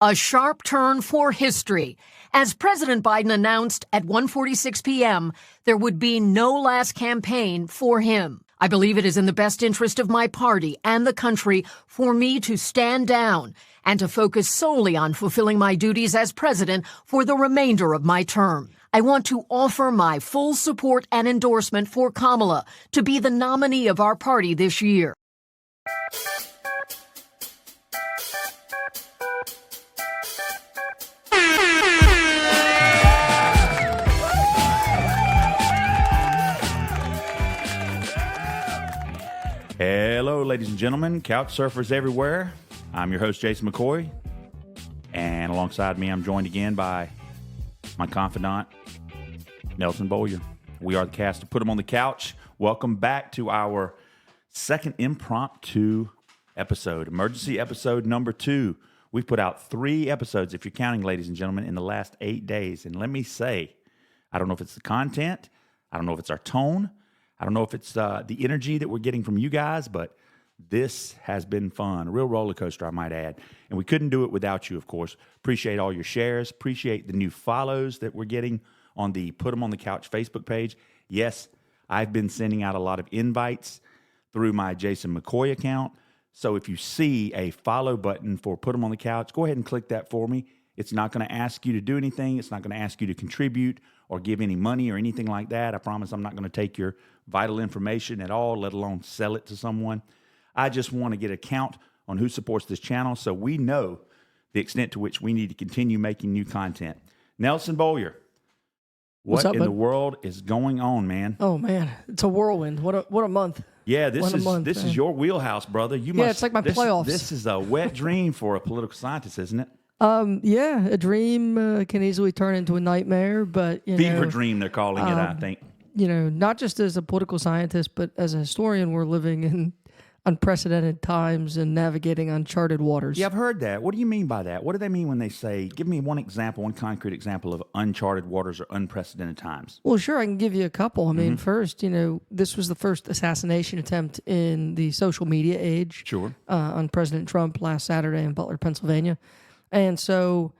A sharp turn for history. As President Biden announced at 1:46 p.m., there would be no last campaign for him. I believe it is in the best interest of my party and the country for me to stand down and to focus solely on fulfilling my duties as president for the remainder of my term. I want to offer my full support and endorsement for Kamala to be the nominee of our party this year. Hello, ladies and gentlemen, couch surfers everywhere. I'm your host, Jason McCoy, and alongside me, I'm joined again by my confidant, Nelson Bowyer. We are the cast to Put 'em on the Couch. Welcome back to our second impromptu episode, emergency episode number 2. We've put out 3 episodes, if you're counting, ladies and gentlemen, in the last 8 days. And let me say, I don't know if it's the content, I don't know if it's our tone, I don't know if it's the energy that we're getting from you guys, but this has been fun. A real roller coaster, I might add. And we couldn't do it without you, of course. Appreciate all your shares. Appreciate the new follows that we're getting on the Put 'em on the Couch Facebook page. Yes, I've been sending out a lot of invites through my Jason McCoy account. So if you see a follow button for Put 'em on the Couch, go ahead and click that for me. It's not going to ask you to do anything. It's not going to ask you to contribute or give any money or anything like that. I promise I'm not going to take your vital information at all, let alone sell it to someone. I just want to get a count on who supports this channel so we know the extent to which we need to continue making new content. Nelson Bowyer, what up, in bud? the world is going on, man? Oh man, it's a whirlwind. What a month. Yeah, this man. is your wheelhouse, brother. It's like my playoffs. This is a wet dream for a political scientist, isn't it? Yeah, a dream can easily turn into a nightmare, but Fever dream, they're calling it, I think. Not just as a political scientist, but as a historian, we're living in unprecedented times and navigating uncharted waters. Yeah, I've heard that. What do you mean by that? What do they mean when they say, give me one concrete example of uncharted waters or unprecedented times? Well, sure, I can give you a couple. I mean, first, this was the first assassination attempt in the social media age. Sure. On President Trump last Saturday in Butler, Pennsylvania. And so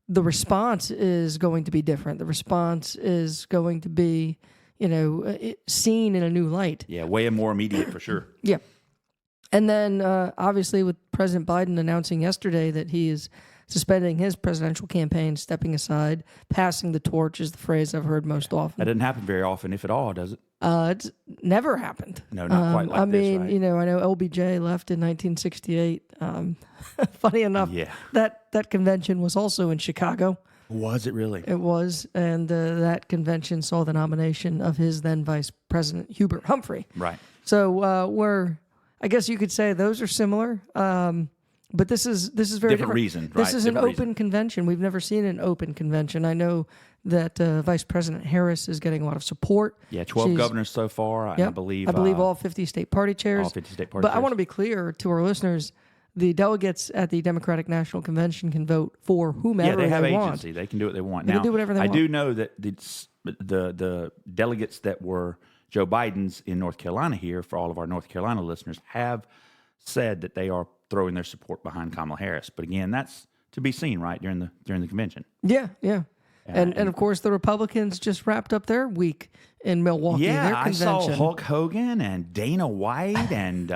the response is going to be different. The response is going to be, seen in a new light. Yeah, way more immediate for sure. Yeah. And then, obviously, with President Biden announcing yesterday that he is suspending his presidential campaign, stepping aside, passing the torch is the phrase I've heard most often. That doesn't happen very often, if at all, does it? It's never happened. No, not quite like this, right? I know LBJ left in 1968. Funny enough, that convention was also in Chicago. Was it really? It was, and that convention saw the nomination of his then Vice President Hubert Humphrey. Right. So I guess you could say those are similar, but this is very different. Reason. This right. is an open convention. We've never seen an open convention. I know that Vice President Harris is getting a lot of support. Yeah, 12 governors so far, I believe. I believe all 50 state party chairs. All 50 state party But chairs. I want to be clear to our listeners, the delegates at the Democratic National Convention can vote for whomever they have want. agency. They can do what they want. They can do whatever they want. I do know that the delegates that were Joe Biden's in North Carolina here, for all of our North Carolina listeners, have said that they are throwing their support behind Kamala Harris. But again, that's to be seen, right, during the convention. Yeah. And of course, the Republicans just wrapped up their week in Milwaukee. Yeah, their I convention. saw Hulk Hogan and Dana White and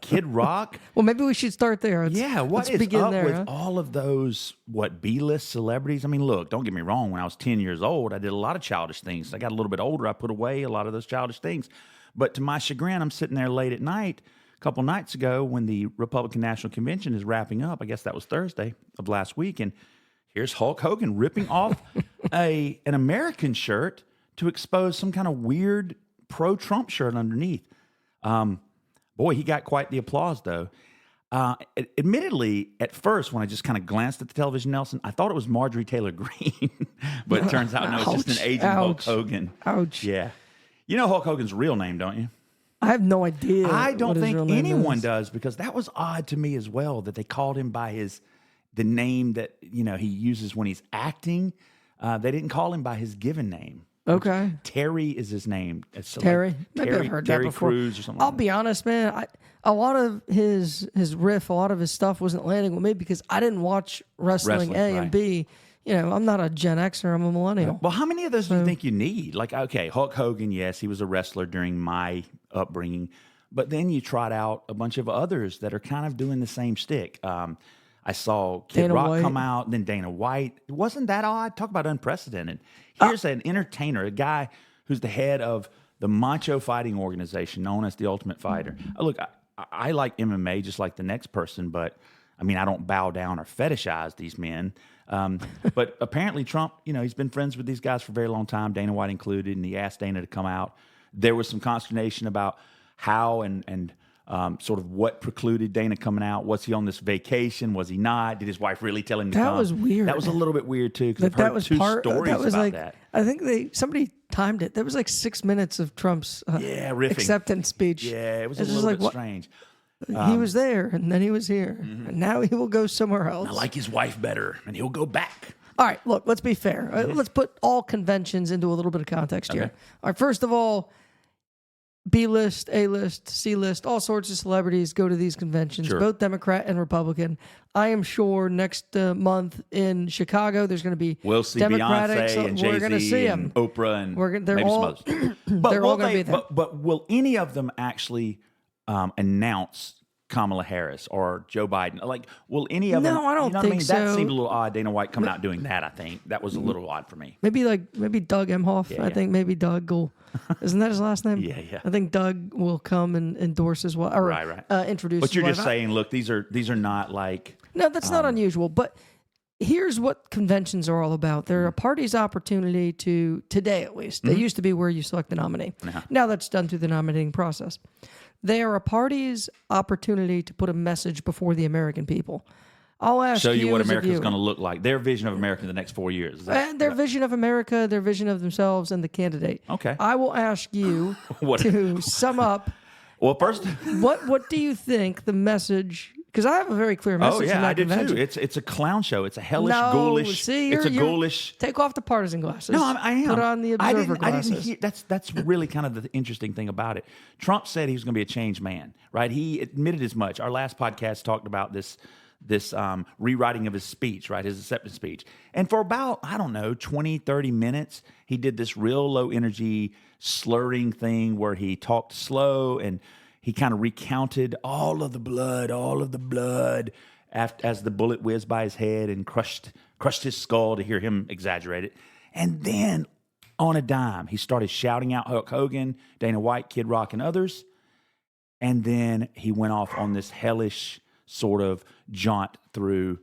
Kid Rock. Well, maybe we should start there. Let's is begin up there, with huh? all of those, B-list celebrities? I mean, look, don't get me wrong. When I was 10 years old, I did a lot of childish things. I got a little bit older. I put away a lot of those childish things. But to my chagrin, I'm sitting there late at night, a couple nights ago, when the Republican National Convention is wrapping up. I guess that was Thursday of last week. And here's Hulk Hogan ripping off an American shirt to expose some kind of weird pro-Trump shirt underneath. Boy, he got quite the applause, though. Admittedly, at first, when I just kind of glanced at the television, Nelson, I thought it was Marjorie Taylor Greene. But it turns out, no, it's just an aging Hulk Hogan. Ouch. Yeah. You know Hulk Hogan's real name, don't you? I have no idea. I don't what his think real name anyone is. does, because that was odd to me as well, that they called him by the name that he uses when he's acting. They didn't call him by his given name. Okay. Terry is his name. It's Terry? Maybe I've heard Terry that before. Crews or something. I'll be honest, man. A lot of his riff, a lot of his stuff wasn't landing with me because I didn't watch wrestling A and B. You know, I'm not a Gen Xer. I'm a millennial. Well, how many of those do you think you need? Like, okay, Hulk Hogan, yes, he was a wrestler during my upbringing. But then you trot out a bunch of others that are kind of doing the same stick. I saw Kid Dana Rock White. come out, then Dana White. It wasn't that odd. Talk about unprecedented. Here's an entertainer, a guy who's the head of the macho fighting organization known as the Ultimate Fighter. Look, I like MMA just like the next person, but I mean, I don't bow down or fetishize these men. But apparently Trump, you know, he's been friends with these guys for a very long time, Dana White included, and he asked Dana to come out. There was some consternation about how and sort of what precluded Dana coming out. Was he on this vacation? Was he not? Did his wife really tell him to come? That was weird. That was a little bit weird too, because I've heard two stories about like, that. I think somebody timed it. There was like 6 minutes of Trump's riffing. acceptance speech. Yeah, it was It's a just little like, bit what? strange. He was there, and then he was here, and now he will go somewhere else. I like his wife better, and he'll go back. All right, look, let's be fair. Let's put all conventions into a little bit of context here. All right, first of all, B-list, A-list, C-list, all sorts of celebrities go to these conventions, both Democrat and Republican. I am sure next month in Chicago, there's going to be we'll see Democratic. Beyonce and we're going to Jay-Z see and them. Oprah and they're maybe all, some others. But they're all going to be there. But will any of them actually announce Kamala Harris or Joe Biden? Like, will any of them? No, I don't you know think what I mean? so. That seemed a little odd. Dana White coming out doing that. I think that was a little odd for me. Maybe Doug Emhoff. I think maybe Doug will. Isn't that his last name? Yeah. I think Doug will come and endorse as well, or Right. introduce. But you're his just wife. saying, look, these are not like. No, that's not unusual. But here's what conventions are all about. They're a party's opportunity to, today at least, they used to be where you select the nominee. Now that's done through the nominating process. They are a party's opportunity to put a message before the American people. I'll ask Show you what as a America's viewer, going to look like. Their vision of America in the next 4 years. and their vision of America, their vision of themselves, and the candidate. Okay. I will ask you What- to sum up. Well, first. What do you think the message? Because I have a very clear message. Oh in yeah, that I do convention. too. It's a clown show. It's a hellish, No, ghoulish. see, it's a you're- ghoulish. Take off the partisan glasses. No, I am. Put on the observer glasses. I didn't hear. That's really kind of the interesting thing about it. Trump said he was going to be a changed man, right? He admitted as much. Our last podcast talked about this rewriting of his speech, right? His acceptance speech. And for about, 20, 30 minutes, he did this real low energy slurring thing where he talked slow and he kind of recounted all of the blood as the bullet whizzed by his head and crushed his skull to hear him exaggerate it. And then on a dime, he started shouting out Hulk Hogan, Dana White, Kid Rock, and others. And then he went off on this hellish sort of jaunt through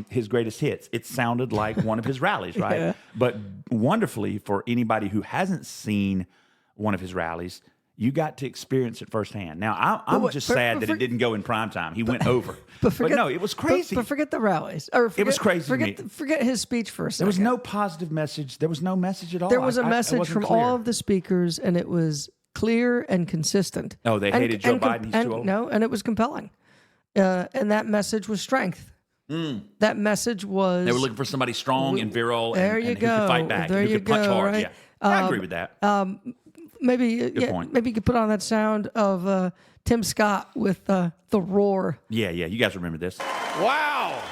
his greatest hits. It sounded like one of his rallies, right? Yeah. But wonderfully, for anybody who hasn't seen one of his rallies, you got to experience it firsthand. Now, I'm just sad that it didn't go in prime time. He went over. But no, it was crazy. But forget the rallies. Or forget, it was crazy to me. Forget his speech for a second. There was no positive message. There was no message at all. There was a it message wasn't from clear. all of the speakers, and it was clear and consistent. Oh, they hated Joe Biden. He's too old. No, and it was compelling. And that message was strength. That message was. They were looking for somebody strong and virile and who could fight back There and who you could punch go, hard. right? Yeah, I agree with that. Maybe point. maybe you could put on that sound of Tim Scott with the roar. Yeah. You guys remember this? Wow!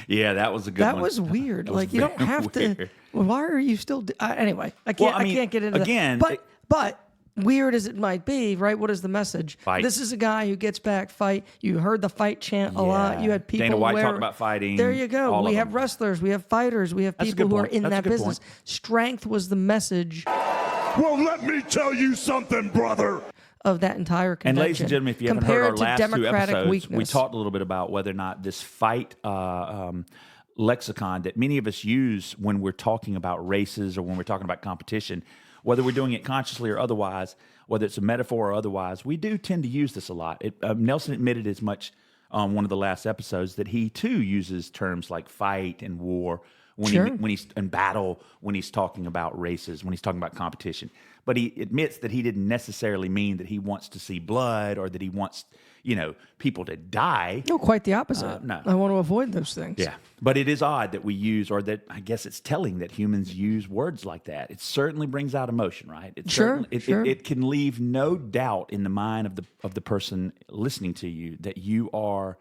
Yeah, that was a good one. That was weird. That was Like you don't very have to. weird. Why are you still? Anyway, I can't. Well, I mean, I can't get into again, that. But weird as it might be, right? What is the message? Fight. This is a guy who gets back. Fight. You heard the fight chant a lot. You had people. Dana White talked about fighting. There you go. all We of have them. wrestlers. We have fighters. We have That's a people good who are point. in That's a that good business. point. Strength was the message Well, let me tell you something, brother. of that entire And convention. ladies and gentlemen, if you haven't compared heard our to last two Democratic episodes, weakness. we talked a little bit about whether or not this fight lexicon that many of us use when we're talking about races or when we're talking about competition, whether we're doing it consciously or otherwise, whether it's a metaphor or otherwise, we do tend to use this a lot. Nelson admitted as much on one of the last episodes that he too uses terms like fight and war when he's in battle, when he's talking about races, when he's talking about competition. But he admits that he didn't necessarily mean that he wants to see blood or that he wants, people to die. No, quite the opposite. No. I want to avoid those things. Yeah. But it is odd that we use, or that I guess it's telling that humans use words like that. It certainly brings out emotion, right? Sure. It can leave no doubt in the mind of the person listening to you that you are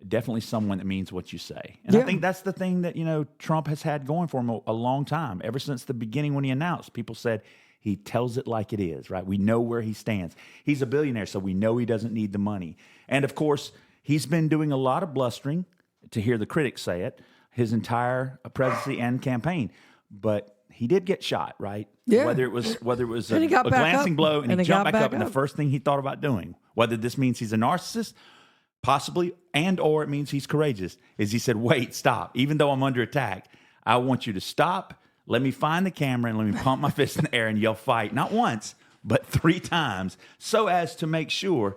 definitely someone that means what you say. And I think that's the thing that, Trump has had going for him a long time. Ever since the beginning when he announced, people said, he tells it like it is, right? We know where he stands. He's a billionaire, so we know he doesn't need the money. And of course, he's been doing a lot of blustering, to hear the critics say it, his entire presidency and campaign. But he did get shot, right? Yeah. Whether it was a got back glancing up. blow and he jumped back up, and the up. first thing he thought about doing, whether this means he's a narcissist, possibly, or it means he's courageous, is he said, wait, stop. Even though I'm under attack, I want you to stop. Let me find the camera and let me pump my fist in the air and yell fight. Not once, but 3 times, so as to make sure,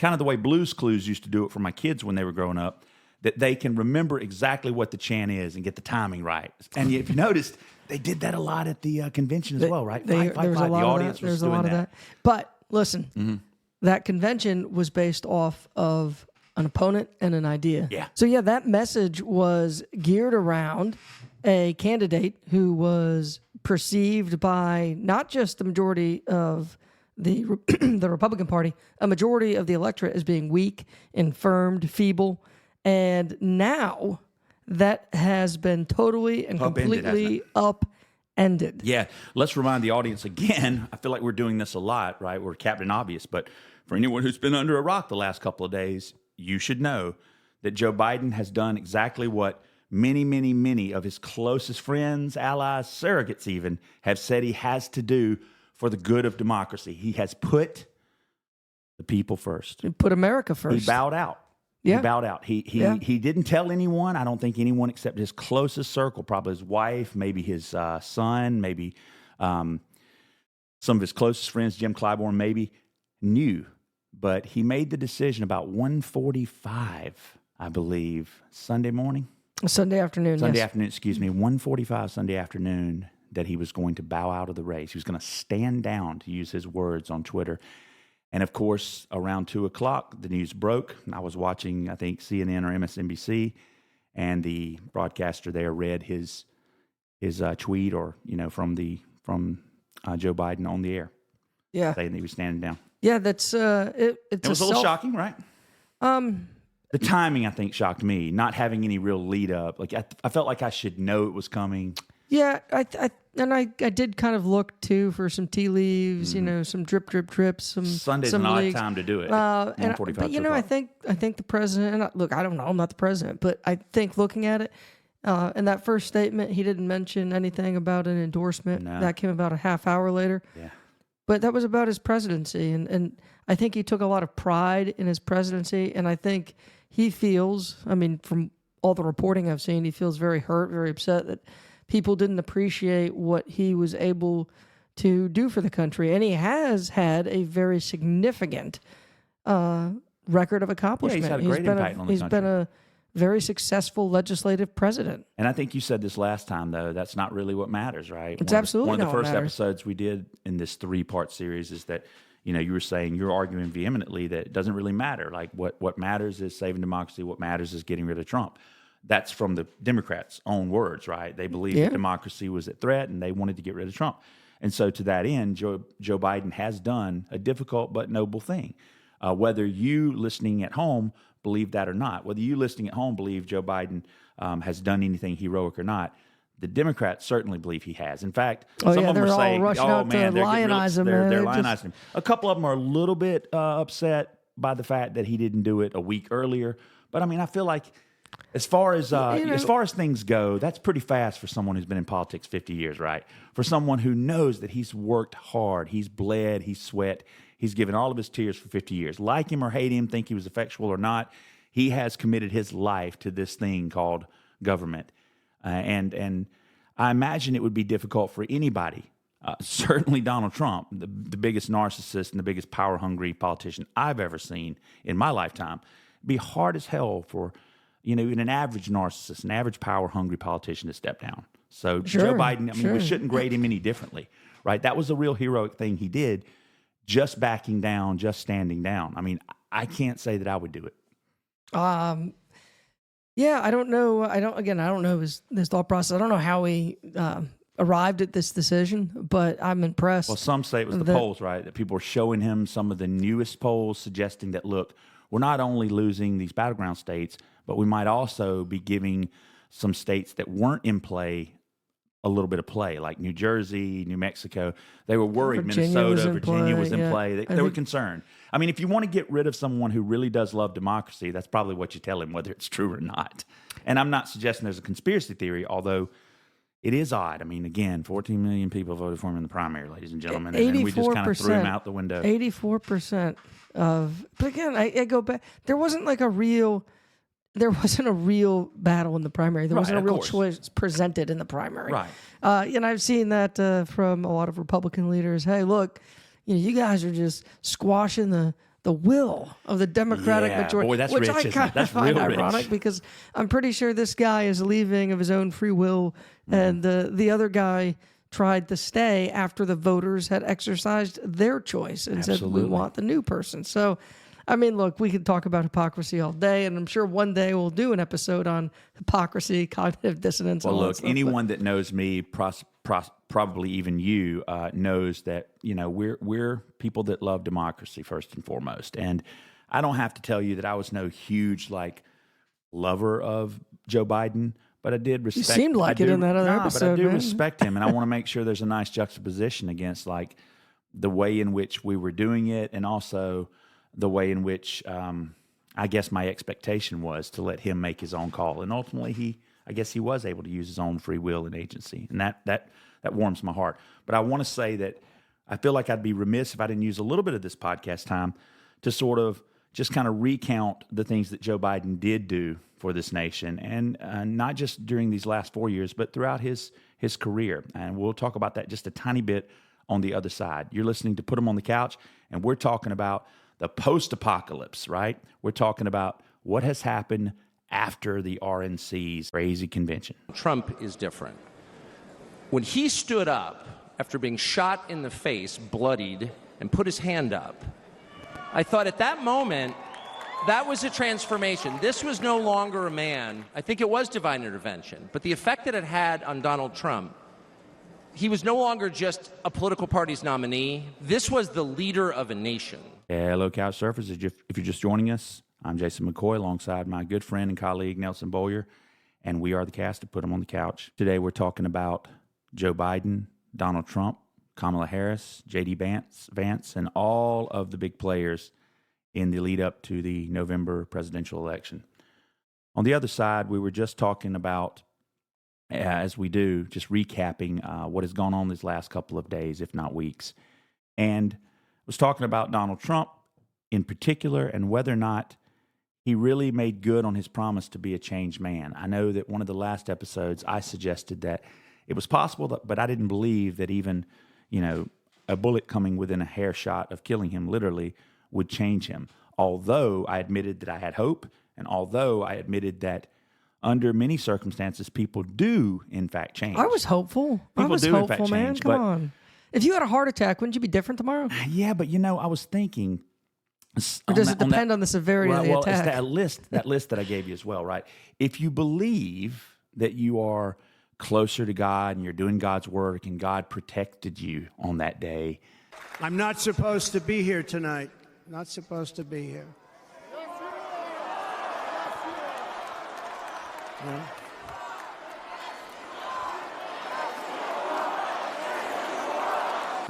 kind of the way Blue's Clues used to do it for my kids when they were growing up, that they can remember exactly what the chant is and get the timing right. And if you noticed, they did that a lot at the convention as well, right? Fight, There was fight. a lot The of audience that. There was was a doing lot of that. But listen, that convention was based off of an opponent and an idea. Yeah. So that message was geared around a candidate who was perceived by not just the majority of the Republican Party, a majority of the electorate as being weak, infirmed, feeble, and now that has been totally and Upended, completely upended. Yeah, let's remind the audience again. I feel like we're doing this a lot, right? We're Captain Obvious, but for anyone who's been under a rock the last couple of days, you should know that Joe Biden has done exactly what many, many, many of his closest friends, allies, surrogates even, have said he has to do for the good of democracy. He has put the people first. Put America first. He bowed out. Yeah. He bowed out. He didn't tell anyone. I don't think anyone except his closest circle, probably his wife, maybe his son, maybe some of his closest friends, Jim Clyburn, maybe knew. But he made the decision about 1:45, I believe, Sunday morning. Sunday afternoon. Sunday yes. afternoon, 1:45 Sunday afternoon, that he was going to bow out of the race. He was going to stand down, to use his words on Twitter. And of course, around 2:00, the news broke. I was watching, I think, CNN or MSNBC, and the broadcaster there read his tweet, or from Joe Biden on the air, saying that he was standing down. Yeah, that's it was a little shocking, right? The timing, I think, shocked me. Not having any real lead up. Like I felt like I should know it was coming. Yeah, I did kind of look too for some tea leaves, some drip, some Sunday's some an odd leagues. time to do it. But 1:45. I think the president. And look, I don't know. I'm not the president, but I think looking at it, in that first statement, he didn't mention anything about an endorsement. No. That came about a half hour later. Yeah. But that was about his presidency, and I think he took a lot of pride in his presidency, and I think he feels, from all the reporting I've seen, he feels very hurt, very upset that people didn't appreciate what he was able to do for the country. And he has had a very significant record of accomplishment. Yeah, he's had a great impact on the He's country. been a very successful legislative president. And I think you said this last time, though, that's not really what matters, right? It's absolutely one of not the what first matters. episodes we did in this 3-part series is that, you were saying, you're arguing vehemently that it doesn't really matter. Like what matters is saving democracy. What matters is getting rid of Trump. That's from the Democrats' own words, right? They believed that democracy was at threat and they wanted to get rid of Trump. And so to that end, Joe Biden has done a difficult but noble thing. Whether you listening at home believe that or not, whether you listening at home believe Joe Biden has done anything heroic or not, the Democrats certainly believe he has. In fact, some of them they're are all saying, rushing out to lionize him. They're lionizing him. A couple of them are a little bit upset by the fact that he didn't do it a week earlier. But I feel like as far as things go, that's pretty fast for someone who's been in politics 50 years, right? For someone who knows that he's worked hard, he's bled, he's sweat, he's given all of his tears for 50 years. Like him or hate him, think he was effectual or not, he has committed his life to this thing called government. And I imagine it would be difficult for anybody, certainly Donald Trump, the biggest narcissist and the biggest power-hungry politician I've ever seen in my lifetime. It'd be hard as hell for in an average narcissist, an average power-hungry politician to step down. So Joe Biden, we shouldn't grade him any differently, right? That was a real heroic thing he did, just backing down, just standing down. I mean, I can't say that I would do it. Yeah, I don't know. I don't know his thought process. I don't know how he arrived at this decision, but I'm impressed. Well, some say it was the polls, right? That people were showing him some of the newest polls suggesting that, look, we're not only losing these battleground states, but we might also be giving some states that weren't in play a little bit of play, like New Jersey, New Mexico. They were worried. Virginia was in play. They were concerned. I mean, if you want to get rid of someone who really does love democracy, that's probably what you tell him, whether it's true or not. And I'm not suggesting there's a conspiracy theory, although it is odd. I mean, again, 14 million people voted for him in the primary, ladies and gentlemen, and then we just kind of threw him out the window. 84% of, but again, I go back. There wasn't a real battle in the primary. There wasn't a real choice presented in the primary. Right. And I've seen that from a lot of Republican leaders. Hey, look, you guys are just squashing the will of the Democratic majority. Boy, that's which rich, I kind of find ironic rich. Because I'm pretty sure this guy is leaving of his own free will, and the other guy tried to stay after the voters had exercised their choice and said, we want the new person. So, I mean, look, we could talk about hypocrisy all day, and I'm sure one day we'll do an episode on hypocrisy, cognitive dissonance. Well, all look, that stuff, anyone that knows me, probably even you, knows that we're people that love democracy first and foremost. And I don't have to tell you that I was no huge lover of Joe Biden, but I did respect. You seemed like it in that other episode, but I do man. respect him, and I want to make sure there's a nice juxtaposition against the way in which we were doing it, and also the way in which I guess my expectation was to let him make his own call. And ultimately, I guess he was able to use his own free will and agency. And that warms my heart. But I want to say that I feel like I'd be remiss if I didn't use a little bit of this podcast time to sort of just kind of recount the things that Joe Biden did do for this nation. And not just during these last 4 years, but throughout his career. And we'll talk about that just a tiny bit on the other side. You're listening to Put 'Em on the Couch, and we're talking about the post-apocalypse, right? We're talking about what has happened after the RNC's crazy convention. Trump is different. When he stood up after being shot in the face, bloodied, and put his hand up, I thought at that moment, that was a transformation. This was no longer a man. I think it was divine intervention. But the effect that it had on Donald Trump, he was no longer just a political party's nominee. This was the leader of a nation. Hello, Couch Surfers. If you're just joining us, I'm Jason McCoy alongside my good friend and colleague, Nelson Bowyer, and we are the cast of Put 'Em on the Couch. Today, we're talking about Joe Biden, Donald Trump, Kamala Harris, J.D. Vance, and all of the big players in the lead up to the November presidential election. On the other side, we were just talking about, as we do, just recapping what has gone on these last couple of days, if not weeks. And was talking about Donald Trump in particular and whether or not he really made good on his promise to be a changed man. I know that one of the last episodes I suggested that it was possible, but I didn't believe that even, a bullet coming within a hair shot of killing him literally would change him. Although I admitted that I had hope, and although I admitted that under many circumstances people do in fact change. I was hopeful. People do in fact change, man. Come on. If you had a heart attack, wouldn't you be different tomorrow? Yeah, but I was thinking. Or does it depend on the severity of the attack? It's that list that I gave you as well, right? If you believe that you are closer to God and you're doing God's work and God protected you on that day. I'm not supposed to be here tonight. Not supposed to be here. Yeah.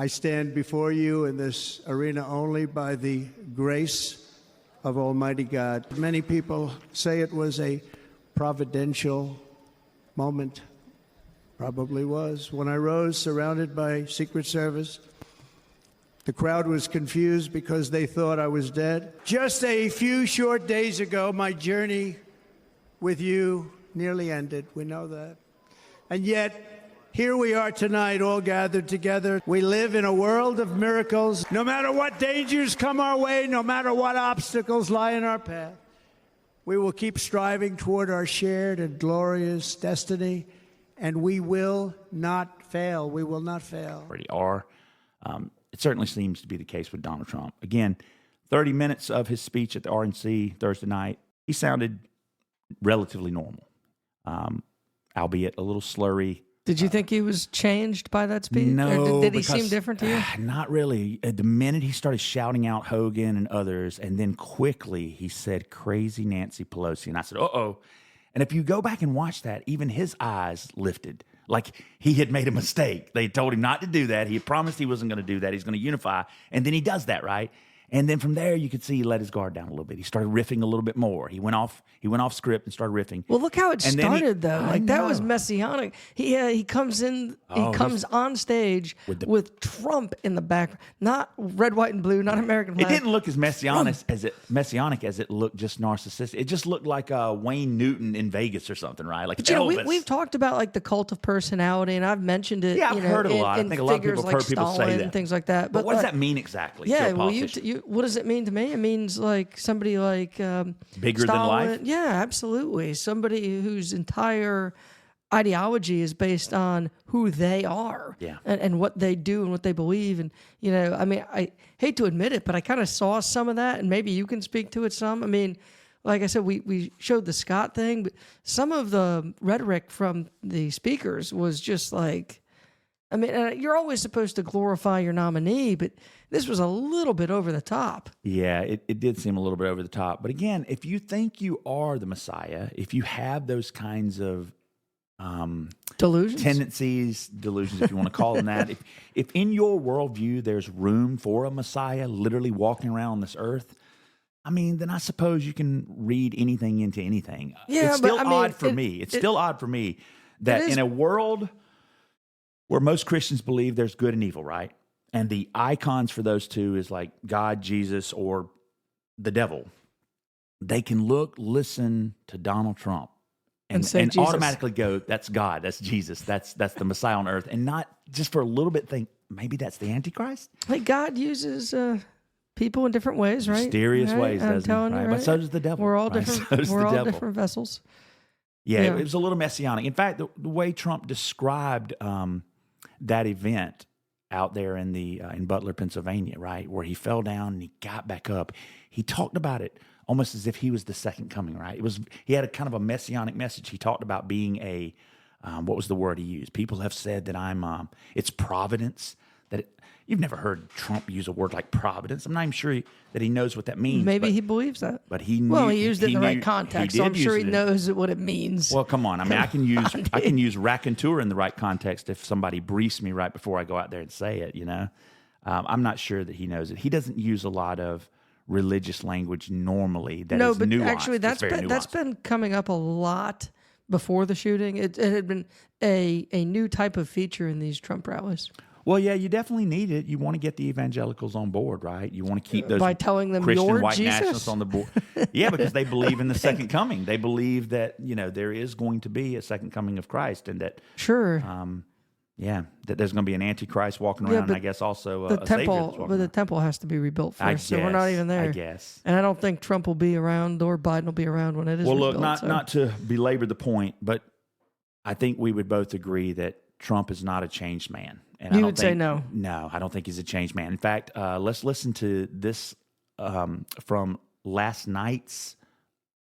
I stand before you in this arena only by the grace of Almighty God. Many people say it was a providential moment. Probably was. When I rose surrounded by Secret Service, the crowd was confused because they thought I was dead. Just a few short days ago, my journey with you nearly ended. We know that. And yet, here we are tonight, all gathered together. We live in a world of miracles. No matter what dangers come our way, no matter what obstacles lie in our path, We will keep striving toward our shared and glorious destiny, and we will not fail. We will not fail. Already are. It certainly seems to be the case with Donald Trump. Again, 30 minutes of his speech at the RNC Thursday night, he sounded relatively normal, albeit a little slurry. Did you think he was changed by that speech? No. Or did he seem different to you? Not really. The minute he started shouting out Hogan and others, and then quickly he said, "Crazy Nancy Pelosi." And I said, uh-oh. And if you go back and watch that, even his eyes lifted. Like he had made a mistake. They told him not to do that. He had promised he wasn't going to do that. He's going to unify. And then he does that, right? And then from there, you could see he let his guard down a little bit. He started riffing a little bit more. He went off script and started riffing. Well, look how it And then started, though. I Like that was know. messianic. He comes in. He comes on stage with Trump in the background, not red, white, and blue, not American flag. It didn't look as messianic as it looked just narcissistic. It just looked like Wayne Newton in Vegas or something, right? Like But, you know, Elvis. we've talked about like the cult of personality, and I've mentioned it. Yeah, I've heard it a lot. I think a lot of people have heard people say that. And things like that. But what does like, that mean exactly? Yeah, to a well, politician? what does it mean to me? It means like somebody like Bigger than Stalin. life? Yeah, absolutely. Somebody whose entire ideology is based on who they are, Yeah. and what they do and what they believe. And you know, I mean, I hate to admit it, but I kind of saw some of that, and maybe you can speak to it some. I mean, like I said, we showed the Scott thing, but some of the rhetoric from the speakers was just like, I mean, you're always supposed to glorify your nominee, but this was a little bit over the top. Yeah, it did seem a little bit over the top. But again, if you think you are the Messiah, if you have those kinds of Delusions? delusions, if you want to call them that, if in your worldview there's room for a Messiah literally walking around on this earth, I mean, then I suppose you can read anything into anything. Yeah, it's still but, I mean, odd for me. It's still odd for me that is- in a world where most Christians believe there's good and evil, right? And the icons for those two is like God, Jesus, or the devil. They can listen to Donald Trump And say Jesus. automatically go, that's God, that's Jesus, that's the Messiah on earth, and not just for a little bit think, maybe that's the Antichrist? Like God uses people in different ways, right? Mysterious Right? ways, I'm doesn't he? telling you, Right? right? But so does the devil. We're all right? different. So does We're the all devil. different vessels. Yeah, Yeah. it was a little messianic. In fact, the way Trump described that event out there in Butler, Pennsylvania, right, where he fell down and he got back up, he talked about it almost as if he was the second coming, right? He had a kind of a messianic message. He talked about being a what was the word he used? People have said that it's providence. You've never heard Trump use a word like providence. I'm not even sure that he knows what that means. Maybe he believes that. But he knew. Well, he used it in the right knew- context, he so did I'm sure he use it. knows what it means. Well, come on. I mean, I can use raconteur in the right context if somebody briefs me right before I go out there and say it. You know, I'm not sure that he knows it. He doesn't use a lot of religious language normally. That no, is but nuanced. actually, It's very that's nuanced. been coming up a lot before the shooting. It had been a new type of feature in these Trump rallies. Well, yeah, you definitely need it. You want to get the evangelicals on board, right? You want to keep those By telling them Christian you're white Jesus? nationalists on the board. Yeah, because they believe in the second coming. They believe that there is going to be a second coming of Christ, and that Sure. that there's going to be an antichrist walking Yeah, around, and but I guess also the a savior that's temple, walking but the around. temple has to be rebuilt I first, so we're not guess, even there. I guess. And I don't think Trump will be around or Biden will be around when it is Well, rebuilt. look, so. not to belabor the point, but I think we would both agree that Trump is not a changed man. And You I don't would say think, no. No, I don't think he's a changed man. In fact, let's listen to this from last night's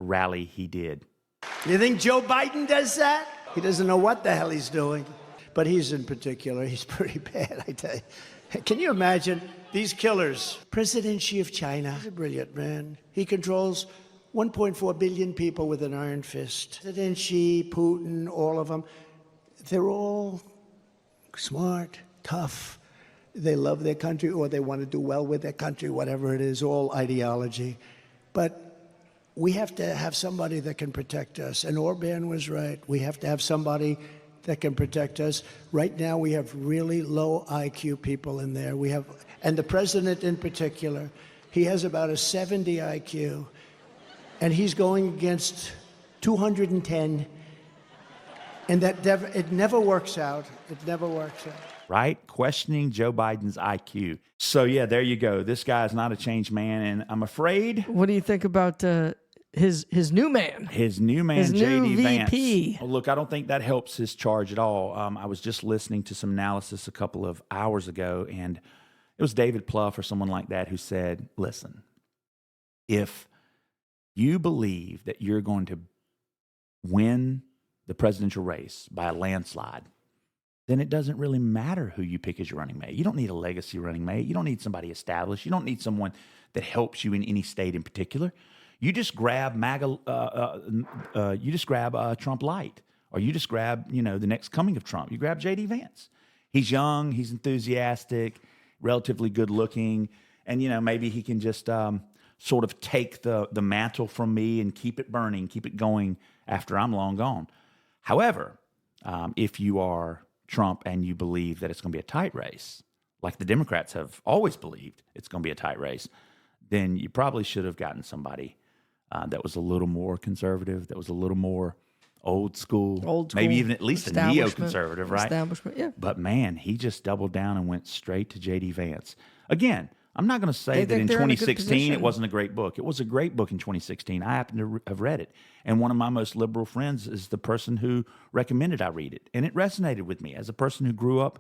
rally he did. You think Joe Biden does that? He doesn't know what the hell he's doing. But he's in particular, he's pretty bad, I tell you. Can you imagine these killers? President Xi of China, he's a brilliant man. He controls 1.4 billion people with an iron fist. President Xi, Putin, all of them, they're all smart, tough. They love their country or they want to do well with their country, whatever it is, all ideology. But we have to have somebody that can protect us. And Orban was right. We have to have somebody that can protect us. Right now, we have really low IQ people in there. And the president in particular, he has about a 70 IQ, and he's going against 210, and it never works out. It never works out. Right? Questioning Joe Biden's IQ. So, yeah, there you go. This guy's not a changed man, and I'm afraid. What do you think about his new man. His new man, His new J.D. VP. Vance. Well, look, I don't think that helps his charge at all. I was just listening to some analysis a couple of hours ago, and it was David Plouffe or someone like that who said, listen, if you believe that you're going to win the presidential race by a landslide, then it doesn't really matter who you pick as your running mate. You don't need a legacy running mate. You don't need somebody established. You don't need someone that helps you in any state in particular. You just grab Trump light, or you just grab, the next coming of Trump. You grab J.D. Vance. He's young, he's enthusiastic, relatively good looking, and maybe he can just sort of take the mantle from me and keep it burning, keep it going after I'm long gone. However, if you are Trump and you believe that it's going to be a tight race, like the Democrats have always believed it's going to be a tight race, then you probably should have gotten somebody that was a little more conservative, that was a little more old school, maybe even at least a neoconservative, right? Establishment, yeah. But man, he just doubled down and went straight to J.D. Vance. Again, I'm not going to say that in 2016 it wasn't a great book. It was a great book in 2016. I happen to have read it. And one of my most liberal friends is the person who recommended I read it. And it resonated with me as a person who grew up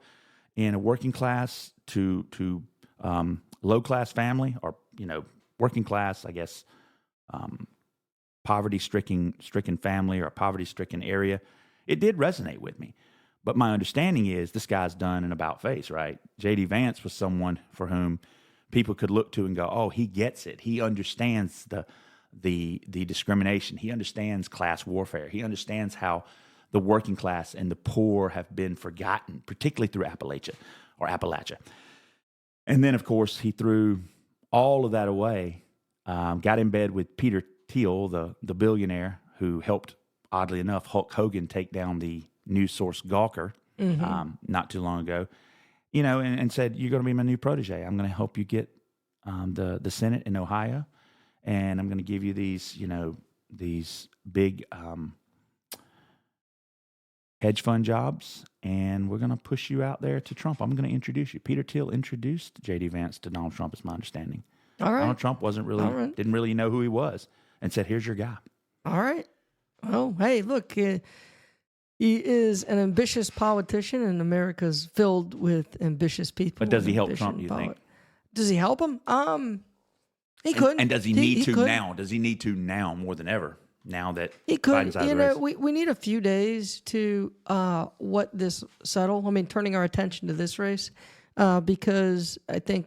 in a working class to low class family, or, working class, I guess, poverty-stricken family or a poverty-stricken area. It did resonate with me. But my understanding is this guy's done an about face, right? J.D. Vance was someone for whom people could look to and go, oh, he gets it. He understands the discrimination. He understands class warfare. He understands how the working class and the poor have been forgotten, particularly through Appalachia. And then, of course, he threw all of that away, got in bed with Peter Thiel, the billionaire who helped, oddly enough, Hulk Hogan take down the news source Gawker not too long ago, and said, you're going to be my new protege. I'm going to help you get the Senate in Ohio, and I'm going to give you these big hedge fund jobs, and we're going to push you out there to Trump. I'm going to introduce you. Peter Thiel introduced J.D. Vance to Donald Trump, is my understanding. All right. Donald Trump didn't really know who he was, and said, here's your guy. All right. Well, hey, look, he is an ambitious politician, and America's filled with ambitious people. But does he help Trump, do you think? Does he help him? He could. And does he need to now? Does he need to now more than ever? Now that he could, Biden's out of the race? we need a few days to what this settle. I mean, turning our attention to this race, because I think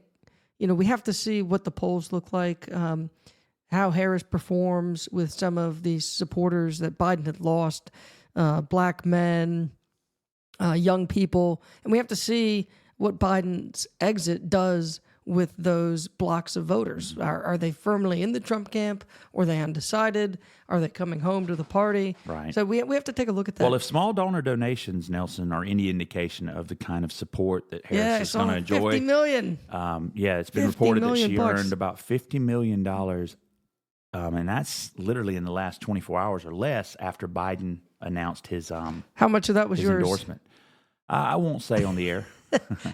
we have to see what the polls look like, how Harris performs with some of these supporters that Biden had lost, black men, young people, and we have to see what Biden's exit does with those blocks of voters. Are they firmly in the Trump camp? Or are they undecided? Are they coming home to the party? Right. So we have to take a look at that. Well, if small donor donations, Nelson, are any indication of the kind of support that Harris is going to enjoy. $50 million. It's been reported that she bucks. earned about $50 million, and that's literally in the last 24 hours or less after Biden announced his how much of that was yours? Endorsement. I won't say on the air.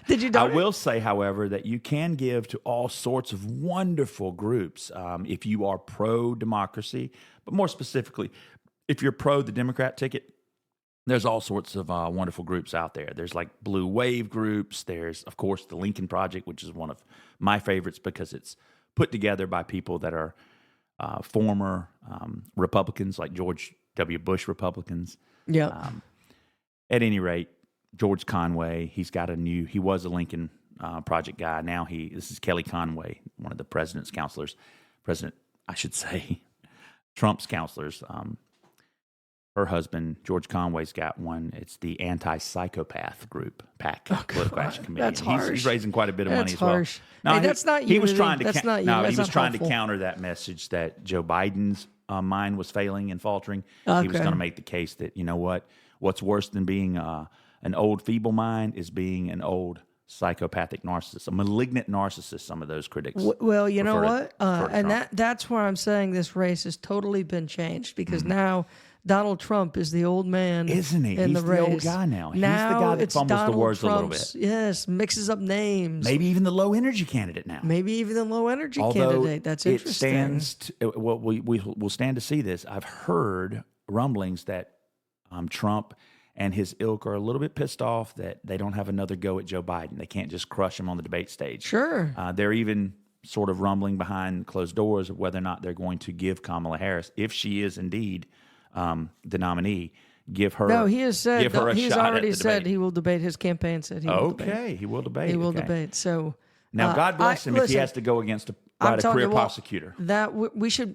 Did you donate? I will say, however, that you can give to all sorts of wonderful groups if you are pro-democracy, but more specifically, if you're pro the Democrat ticket, there's all sorts of wonderful groups out there. There's like blue wave groups. There's, of course, the Lincoln Project, which is one of my favorites because it's put together by people that are former Republicans, like George W. Bush Republicans. Yeah. At any rate, George Conway, he was a Lincoln Project guy. Now this is Kelly Conway, one of the president's counselors. Trump's counselors. Her husband, George Conway's got one. It's the Anti-Psychopath Group, PAC, Political Action Committee. That's harsh. He's raising quite a bit of money as well. Harsh. No, hey, that's not he was unity. trying to That's not unity. he was trying to helpful. counter that message that Joe Biden's mind was failing and faltering. Okay. He was going to make the case that, what's worse than being an old feeble mind is being an old psychopathic narcissist, a malignant narcissist, some of those critics. Well, you know what? Trump. That's where I'm saying this race has totally been changed because now Donald Trump is the old man, isn't he? In He's the the old race. guy now. He's Now the guy that it's fumbles Donald the words Trump's, a little bit. Yes, mixes up names. Maybe even the low energy candidate now. Maybe even the low energy Although candidate. That's interesting. It stands. Well, we'll stand to see this. I've heard rumblings that Trump and his ilk are a little bit pissed off that they don't have another go at Joe Biden. They can't just crush him on the debate stage. Sure. They're even sort of rumbling behind closed doors of whether or not they're going to give Kamala Harris, if she is indeed the nominee, give her. No, he has said. Give her a He's shot already at the said debate. he will debate. His campaign said he will debate. Okay, he will debate. He will okay. debate. So Now, God bless him if he listen, has to go against a I'm telling career you what, prosecutor. That we should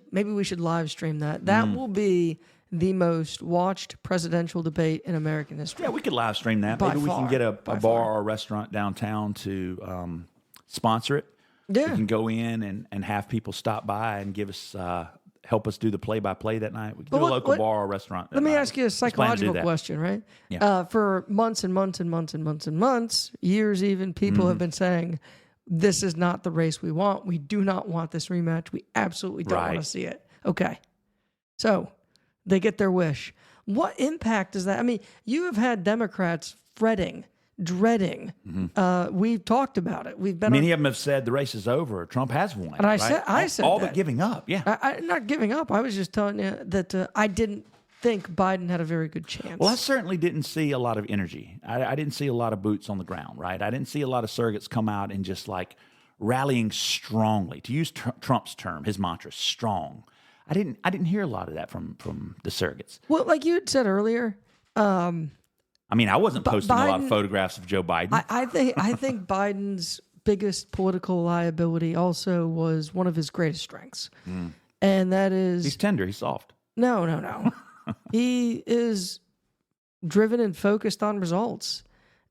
live stream that. That will be the most watched presidential debate in American history. Yeah, we could live stream that. By Maybe we far, can get a by bar far. or a restaurant downtown to sponsor it. Yeah. We can go in and have people stop by and give us help us do the play-by-play that night. We can do a local bar or restaurant that Let me night. ask you a Let's plan to do psychological that. question, right? Yeah. For months and months and months and months and months, years even, people have been saying, this is not the race we want. We do not want this rematch. We absolutely don't want Right. to see it. Okay. So they get their wish. What impact does that? I mean, you have had Democrats fretting, dreading. We've talked about it. We've been Many of them have said the race is over. Trump has won. And I right? said- I said all that. but giving up. Yeah. I'm not giving up. I was just telling you that I didn't think Biden had a very good chance. Well, I certainly didn't see a lot of energy. I didn't see a lot of boots on the ground, right? I didn't see a lot of surrogates come out and just like rallying strongly. To use Trump's term, his mantra, strong. I didn't hear a lot of that from the surrogates. Well, like you had said earlier, I mean, I wasn't posting a lot of Biden- photographs of Joe Biden. I think Biden's biggest political liability also was one of his greatest strengths, and that is He's tender. He's soft. no. He is driven and focused on results,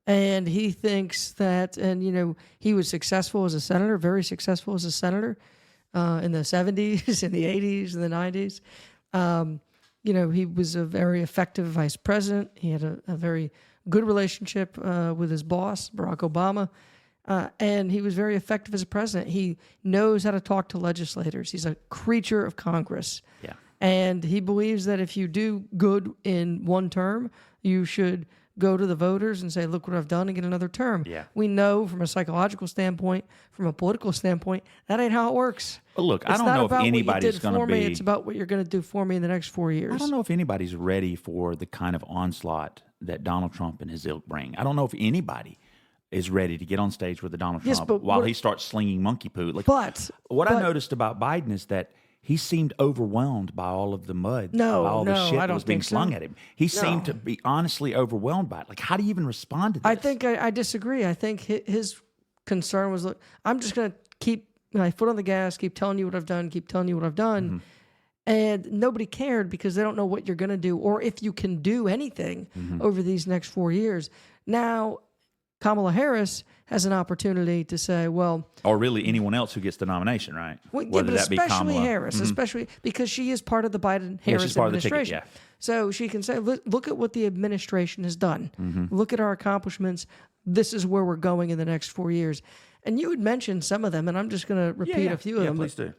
and he thinks that. And he was successful as a senator, very successful as a senator in the 70s, in the 80s, in the 90s. He was a very effective vice president. He had a very good relationship with his boss, Barack Obama. And he was very effective as a president. He knows how to talk to legislators. He's a creature of Congress. Yeah. And he believes that if you do good in one term, you should go to the voters and say, look what I've done, and get another term. Yeah. We know from a psychological standpoint, from a political standpoint, that ain't how it works. But look, I It's don't not know about if what you anybody's did going to for me. be. It's about what you're going to do for me in the next 4 years. I don't know if anybody's ready for the kind of onslaught that Donald Trump and his ilk bring. I don't know if anybody is ready to get on stage with the Donald Yes, Trump but while what- he starts slinging monkey poo. Like, But I noticed about Biden is that he seemed overwhelmed by all of the mud, No, by all the no, shit I that don't was being think so. slung at him. He seemed to be honestly overwhelmed by it. Like, how do you even respond to this? I think I disagree. I think his concern was, look, I'm just going to keep my foot on the gas, keep telling you what I've done, keep telling you what I've done. And nobody cared because they don't know what you're going to do or if you can do anything over these next 4 years. Now, Kamala Harris has an opportunity to say, well, or really anyone else who gets the nomination, right? well, yeah, Whether but that be especially Kamala. Harris, especially because she is part of the Biden-Harris she's part of the ticket, administration. yeah. So she can say, look at what the administration has done. Look at our accomplishments. This is where we're going in the next 4 years. And you had mentioned some of them, and I'm just going to repeat a few of them. Please do.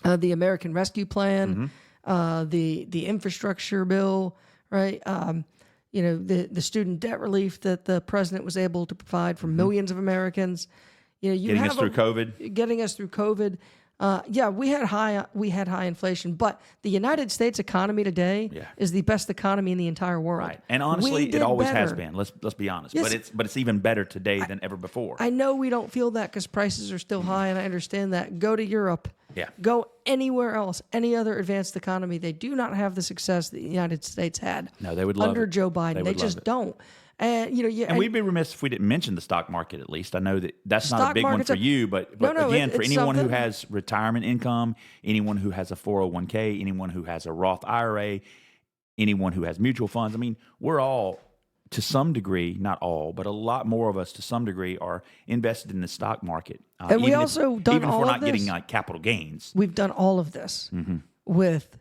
The American Rescue Plan, the infrastructure bill, right? The student debt relief that the president was able to provide for millions of Americans. Getting us through COVID. Getting us through COVID. We had high inflation, but the United States economy today is the best economy in the entire world. Right. And honestly, We it did always has better. been. Let's be honest. Yes. But it's even better today than ever before. I know we don't feel that because prices are still high, and I understand that. Go to Europe. Yeah. Go anywhere else, any other advanced economy. They do not have the success that the United States had. No, they would love under it. Joe Biden. They They would love just it. don't. And And we'd be remiss if we didn't mention the stock market at least. I know that's not a Stock big one market's for a- you, but No, again, for it's anyone who something. has retirement income, anyone who has a 401k, anyone who has a Roth IRA, anyone who has mutual funds, I mean, we're all, to some degree, not all, but a lot more of us to some degree are invested in the stock market. And we also done even if all we're of not getting this. like capital gains. We've done all of this with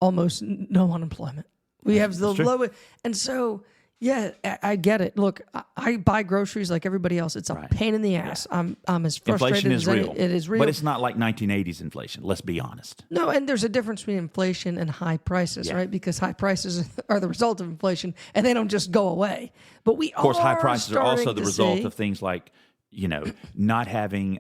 almost no unemployment. We have the That's true. lowest. And so, Yeah, I get it. Look, I buy groceries like everybody else. It's a pain in the ass. I'm as frustrated Inflation is as real. it is real. But it's not like 1980s inflation. Let's be honest. No, and there's a difference between inflation and high prices, right? Because high prices are the result of inflation, and they don't just go away. But we, of course, high prices are also the result of things like, not having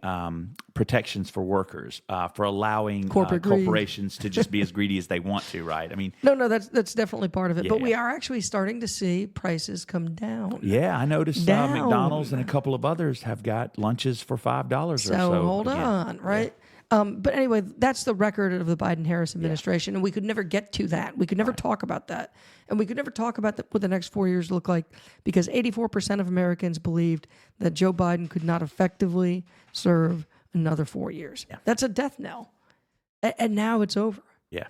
protections for workers, for allowing corporations to just be as greedy as they want to, right? I mean, no, that's definitely part of it. But we are actually starting to see prices come down. Yeah, I noticed McDonald's and a couple of others have got lunches for $5 or so. So hold on, right? But anyway, that's the record of the Biden-Harris administration, and we could never get to that. We could never talk about that. And we could never talk about what the next 4 years look like, because 84% of Americans believed that Joe Biden could not effectively serve another 4 years. Yeah. That's a death knell. And now it's over. Yeah.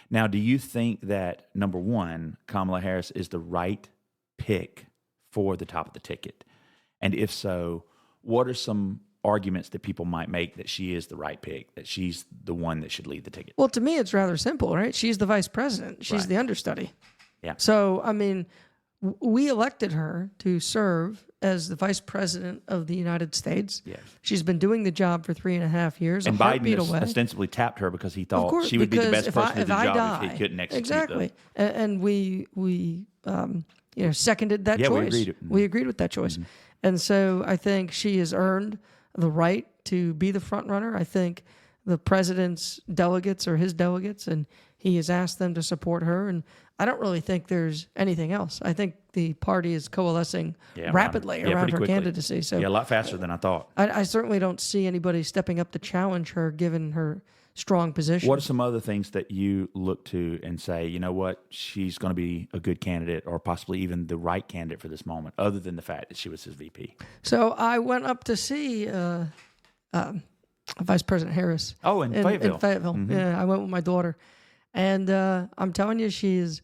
Now, do you think that, number one, Kamala Harris is the right pick for the top of the ticket? And if so, what are some arguments that people might make that she is the right pick, that she's the one that should lead the ticket? Well, to me, it's rather simple, right? She's the vice president. She's the understudy. Yeah. So, I mean, we elected her to serve as the vice president of the United States. Yes. She's been doing the job for 3.5 years. And Biden ostensibly tapped her because he thought she would be the best person to do the job if he couldn't execute. Exactly. And we seconded that choice. We agreed with that choice. Mm-hmm. And so I think she has earned the right to be the front runner. I think the president's delegates are his delegates, and he has asked them to support her. And I don't really think there's anything else. I think the party is coalescing rapidly around her candidacy. So a lot faster than I thought. I certainly don't see anybody stepping up to challenge her, given her strong position. What are some other things that you look to and say, you know what, she's going to be a good candidate, or possibly even the right candidate for this moment, other than the fact that she was his VP? So I went up to see Vice President Harris. Oh, in Fayetteville. In Fayetteville. Mm-hmm. Yeah, I went with my daughter. And I'm telling you, she's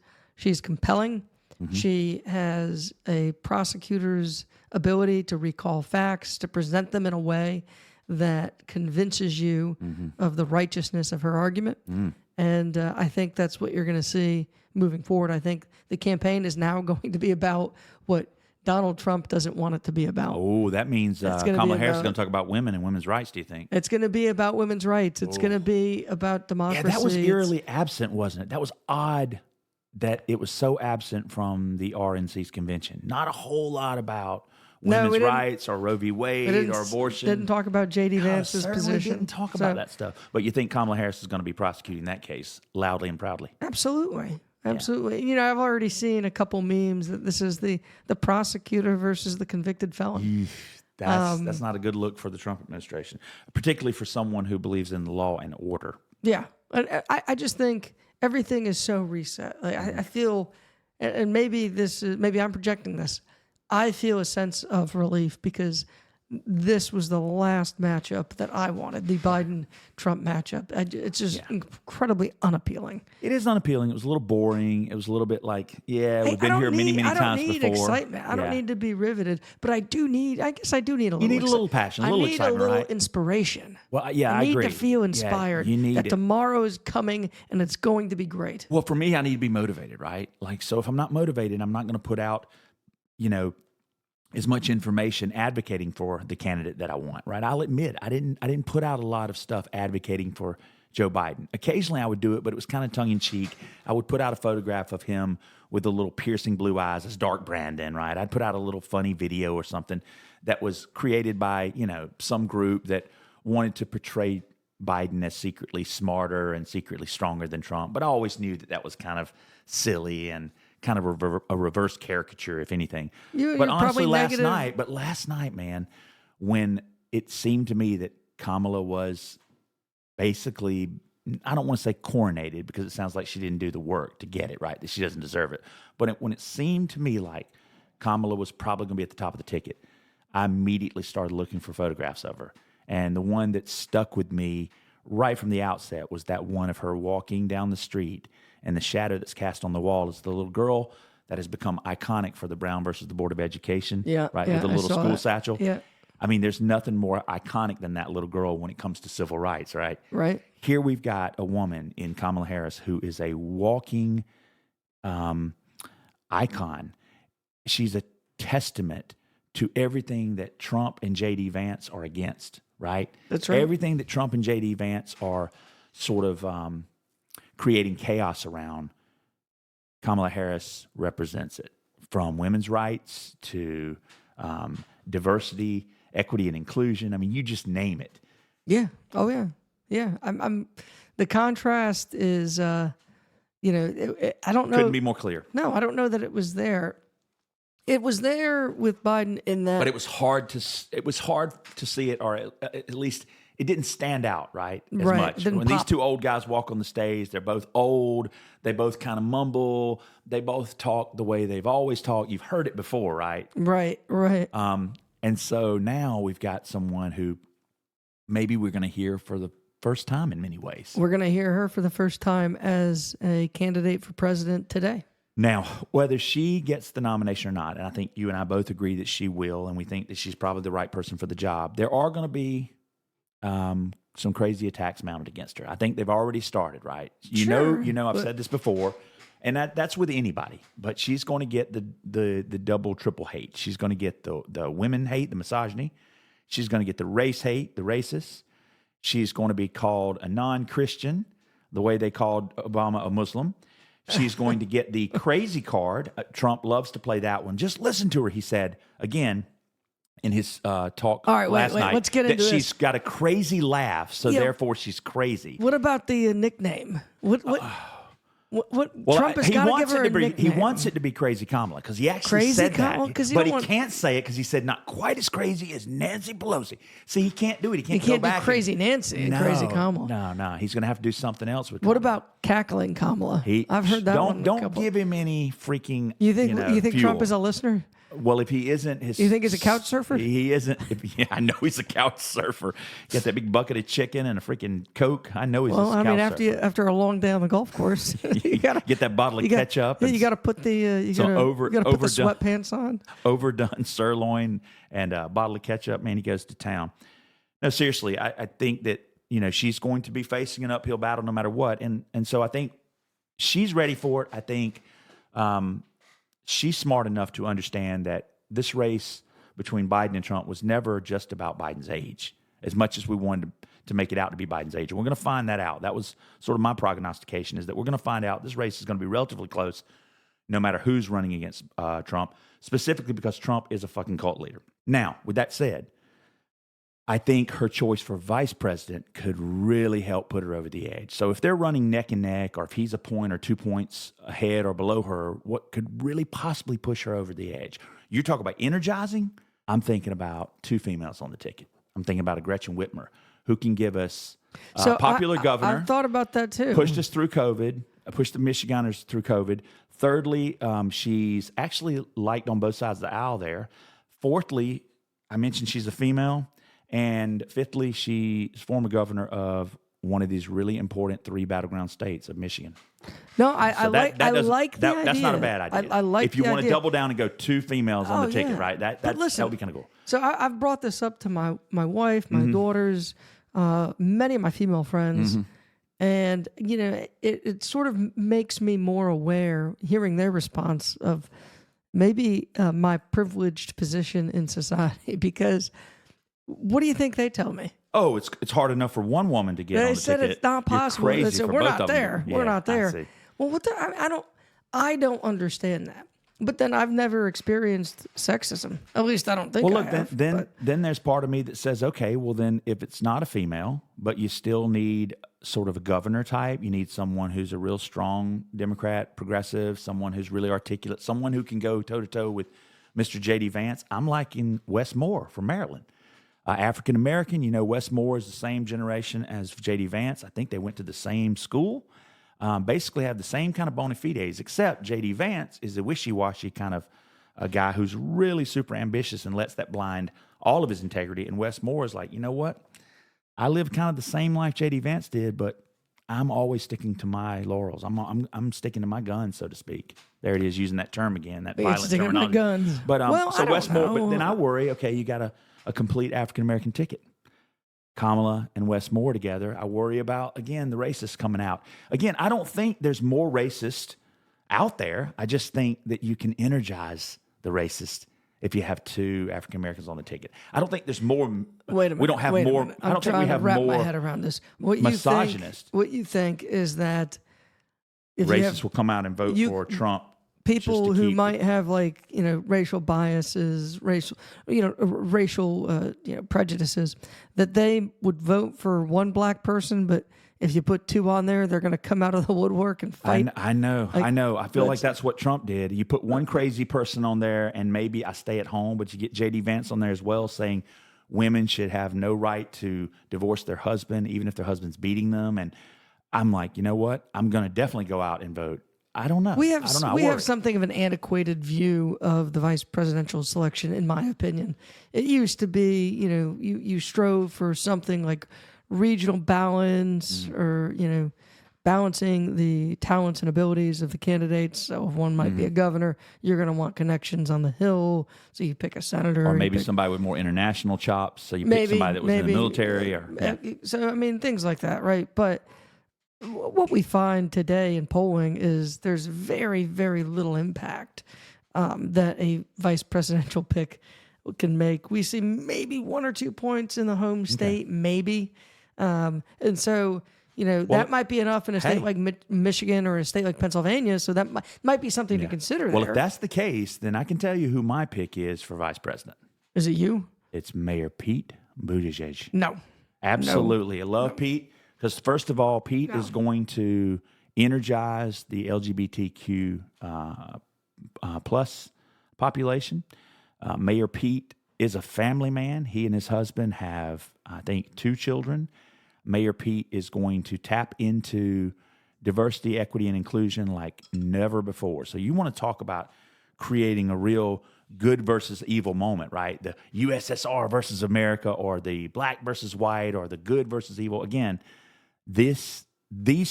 compelling. Mm-hmm. She has a prosecutor's ability to recall facts, to present them in a way that convinces you of the righteousness of her argument. And I think that's what you're going to see moving forward. I think the campaign is now going to be about what Donald Trump doesn't want it to be about. Oh, that means Kamala Harris is going to talk about women and women's rights, do you think? It's going to be about women's rights. It's going to be about democracy. Yeah, that was eerily absent, wasn't it? That was odd that it was so absent from the RNC's convention. Not a whole lot about women's rights or Roe v. Wade or abortion. Didn't talk about J.D. Vance's position. Didn't talk about that stuff. But you think Kamala Harris is going to be prosecuting that case loudly and proudly? Absolutely. Absolutely. Yeah. I've already seen a couple memes that this is the prosecutor versus the convicted felon. That's not a good look for the Trump administration, particularly for someone who believes in the law and order. Yeah. And I just think everything is so reset. Like, I feel, and maybe I'm projecting this, I feel a sense of relief because this was the last matchup that I wanted, the Biden-Trump matchup. It's just incredibly unappealing. It is unappealing. It was a little boring. It was a little bit like, we've been here many times before. I don't need excitement. I don't need to be riveted, but I guess I do need a little. You need a little passion, a little excitement, I need a little inspiration. Well, I agree. I need to feel inspired that tomorrow is coming and it's going to be great. Well, for me, I need to be motivated, right? Like, so if I'm not motivated, I'm not going to put out, as much information advocating for the candidate that I want, right? I'll admit I didn't put out a lot of stuff advocating for Joe Biden. Occasionally I would do it, but it was kind of tongue in cheek. I would put out a photograph of him with the little piercing blue eyes, as Dark Brandon, right? I'd put out a little funny video or something that was created by, some group that wanted to portray Biden as secretly smarter and secretly stronger than Trump. But I always knew that was kind of silly and kind of a reverse caricature, if anything. But honestly, last night, man, when it seemed to me that Kamala was basically, I don't want to say coronated because it sounds like she didn't do the work to get it, right? That she doesn't deserve it. But when it seemed to me like Kamala was probably going to be at the top of the ticket, I immediately started looking for photographs of her. And the one that stuck with me right from the outset was that one of her walking down the street, and the shadow that's cast on the wall is the little girl that has become iconic for the Brown versus the Board of Education, with the little school satchel. Yeah. I mean, there's nothing more iconic than that little girl when it comes to civil rights, right? Right. Here we've got a woman in Kamala Harris who is a walking icon. she's a testament to everything that Trump and J.D. Vance are against, right? That's right. Everything that Trump and J.D. Vance are sort of creating chaos around, Kamala Harris represents it, from women's rights to diversity, equity, and inclusion. I mean, you just name it. Yeah. Oh yeah. Yeah. I'm. The contrast is, I don't know. Couldn't be more clear. No, I don't know that it was there. It was there with Biden in that, But it was hard to see it, or at least it didn't stand out as Right, much. it didn't When these pop. two old guys walk on the stage, they're both old. They both kind of mumble. They both talk the way they've always talked. You've heard it before, right? Right. And so now we've got someone who maybe we're going to hear for the first time in many ways. We're going to hear her for the first time as a candidate for president today. Now, whether she gets the nomination or not, and I think you and I both agree that she will, and we think that she's probably the right person for the job, there are going to be some crazy attacks mounted against her. I think they've already started, right? Sure, I've said this before, and that's with anybody, but she's going to get the double, triple hate. She's going to get the women hate, the misogyny. She's going to get the race hate, the racist. She's going to be called a non-Christian, the way they called Obama a Muslim. She's going to get the crazy card. Trump loves to play that one. Just listen to her, he said, again, in his talk All right, last night. let's get into that this. She's got a crazy laugh, so therefore she's crazy. What about the nickname? What Well, Trump has got to give her a nickname. He wants it to be Crazy Kamala because he actually Crazy said Kamala? that, 'Cause he but don't he want- can't say it because he said not quite as crazy as Nancy Pelosi. See, he can't do it. He You can't go can't back. do Crazy Nancy and Crazy Kamala. No. He's going to have to do something else with. What Kamala. about cackling Kamala? I've heard that don't, one. Don't give him any freaking. You think fuel. Trump is a listener? Well, if he isn't, You think he's a couch surfer? He isn't. I know he's a couch surfer. Got that big bucket of chicken and a freaking Coke. I know he's. Well, a couch surfer. after a long day on the golf course, you gotta get that bottle of ketchup. Yeah, and you got to put the you got to put the sweatpants on. Overdone sirloin and a bottle of ketchup. Man, he goes to town. No, seriously, I think that she's going to be facing an uphill battle no matter what, and so I think she's ready for it. I think she's smart enough to understand that this race between Biden and Trump was never just about Biden's age, as much as we wanted to make it out to be Biden's age. And we're going to find that out. That was sort of my prognostication, is that we're going to find out this race is going to be relatively close no matter who's running against Trump, specifically because Trump is a fucking cult leader. Now, with that said, I think her choice for vice president could really help put her over the edge. So if they're running neck and neck, or if he's a point or 2 points ahead or below her, what could really possibly push her over the edge? You talk about energizing, I'm thinking about two females on the ticket. I'm thinking about a Gretchen Whitmer, who can give us popular governor. I've thought about that too. Pushed us through COVID, pushed the Michiganders through COVID. Thirdly, she's actually liked on both sides of the aisle there. Fourthly, I mentioned she's a female. And fifthly, she's former governor of one of these really important 3 battleground states of Michigan. No, I like the idea. That's not a bad idea. I like if you the want idea. to double down and go 2 females on the ticket, yeah. right? That would be kind of cool. So I've brought this up to my wife, Mm-hmm. my daughters, many of my female friends, and it sort of makes me more aware, hearing their response of maybe my privileged position in society. Because what do you think they tell me? Oh, it's hard enough for one woman to get on the ticket. They said it's not possible. You're They crazy said for we're both not of them. there. Yeah, We're not I there. see. Well, I don't understand that. But then I've never experienced sexism. At least I don't think. Well, I look, have, then there's part of me that says, okay, well then if it's not a female, but you still need sort of a governor type, you need someone who's a real strong Democrat, progressive, someone who's really articulate, someone who can go toe to toe with Mr. J.D. Vance. I'm liking Wes Moore from Maryland. African American, Wes Moore is the same generation as J.D. Vance. I think they went to the same school. Basically have the same kind of bona fides, except J.D. Vance is a wishy-washy kind of a guy who's really super ambitious and lets that blind all of his integrity. And Wes Moore is like, you know what? I live kind of the same life J.D. Vance did, but I'm always sticking to my laurels. I'm sticking to my guns, so to speak. There it is, using that term again, that violent sticking to terminology. my guns. But Well, so I don't Wes Moore. But know. then I worry. Okay, you got a complete African American ticket. Kamala and Wes Moore together. I worry about, again, the racists coming out. Again, I don't think there's more racist out there. I just think that you can energize the racist if you have two African Americans on the ticket. I don't think there's more. Wait a minute. We don't have wait a more. minute. I don't think we have wrap more my head around this. misogynist. What you think is that if you racists have will come out and vote for Trump. people just to who keep- might have like racial biases, racial prejudices, that they would vote for one black person, but if you put two on there, they're going to come out of the woodwork and fight. I know. I feel like that's what Trump did. You put one crazy person on there, and maybe I stay at home, but you get J.D. Vance on there as well, saying women should have no right to divorce their husband, even if their husband's beating them. And I'm like, you know what? I'm going to definitely go out and vote. I don't know. We have I don't know. I we worry. have something of an antiquated view of the vice presidential selection, in my opinion. It used to be, you strove for something like regional balance, or balancing the talents and abilities of the candidates. So if one might be a governor, you're going to want connections on the Hill, so you pick a senator, Or maybe somebody with more international chops, so you pick somebody that was in the military. So I mean, things like that, right? But what we find today in polling is there's very, very little impact that a vice presidential pick can make. We see maybe 1 or 2 points in the home state, maybe. And so, that might be enough in a state like Michigan or a state like Pennsylvania. So that might be something to consider Well, there. if that's the case, then I can tell you who my pick is for vice president. Is it you? It's Mayor Pete Buttigieg. No. Absolutely. I love Pete because, first of all, Pete is going to energize the LGBTQ plus population. Mayor Pete is a family man. He and his husband have, I think, 2 children. Mayor Pete is going to tap into diversity, equity, and inclusion like never before. So you want to talk about creating a real good versus evil moment, right? The USSR versus America, or the black versus white, or the good versus evil. Again, these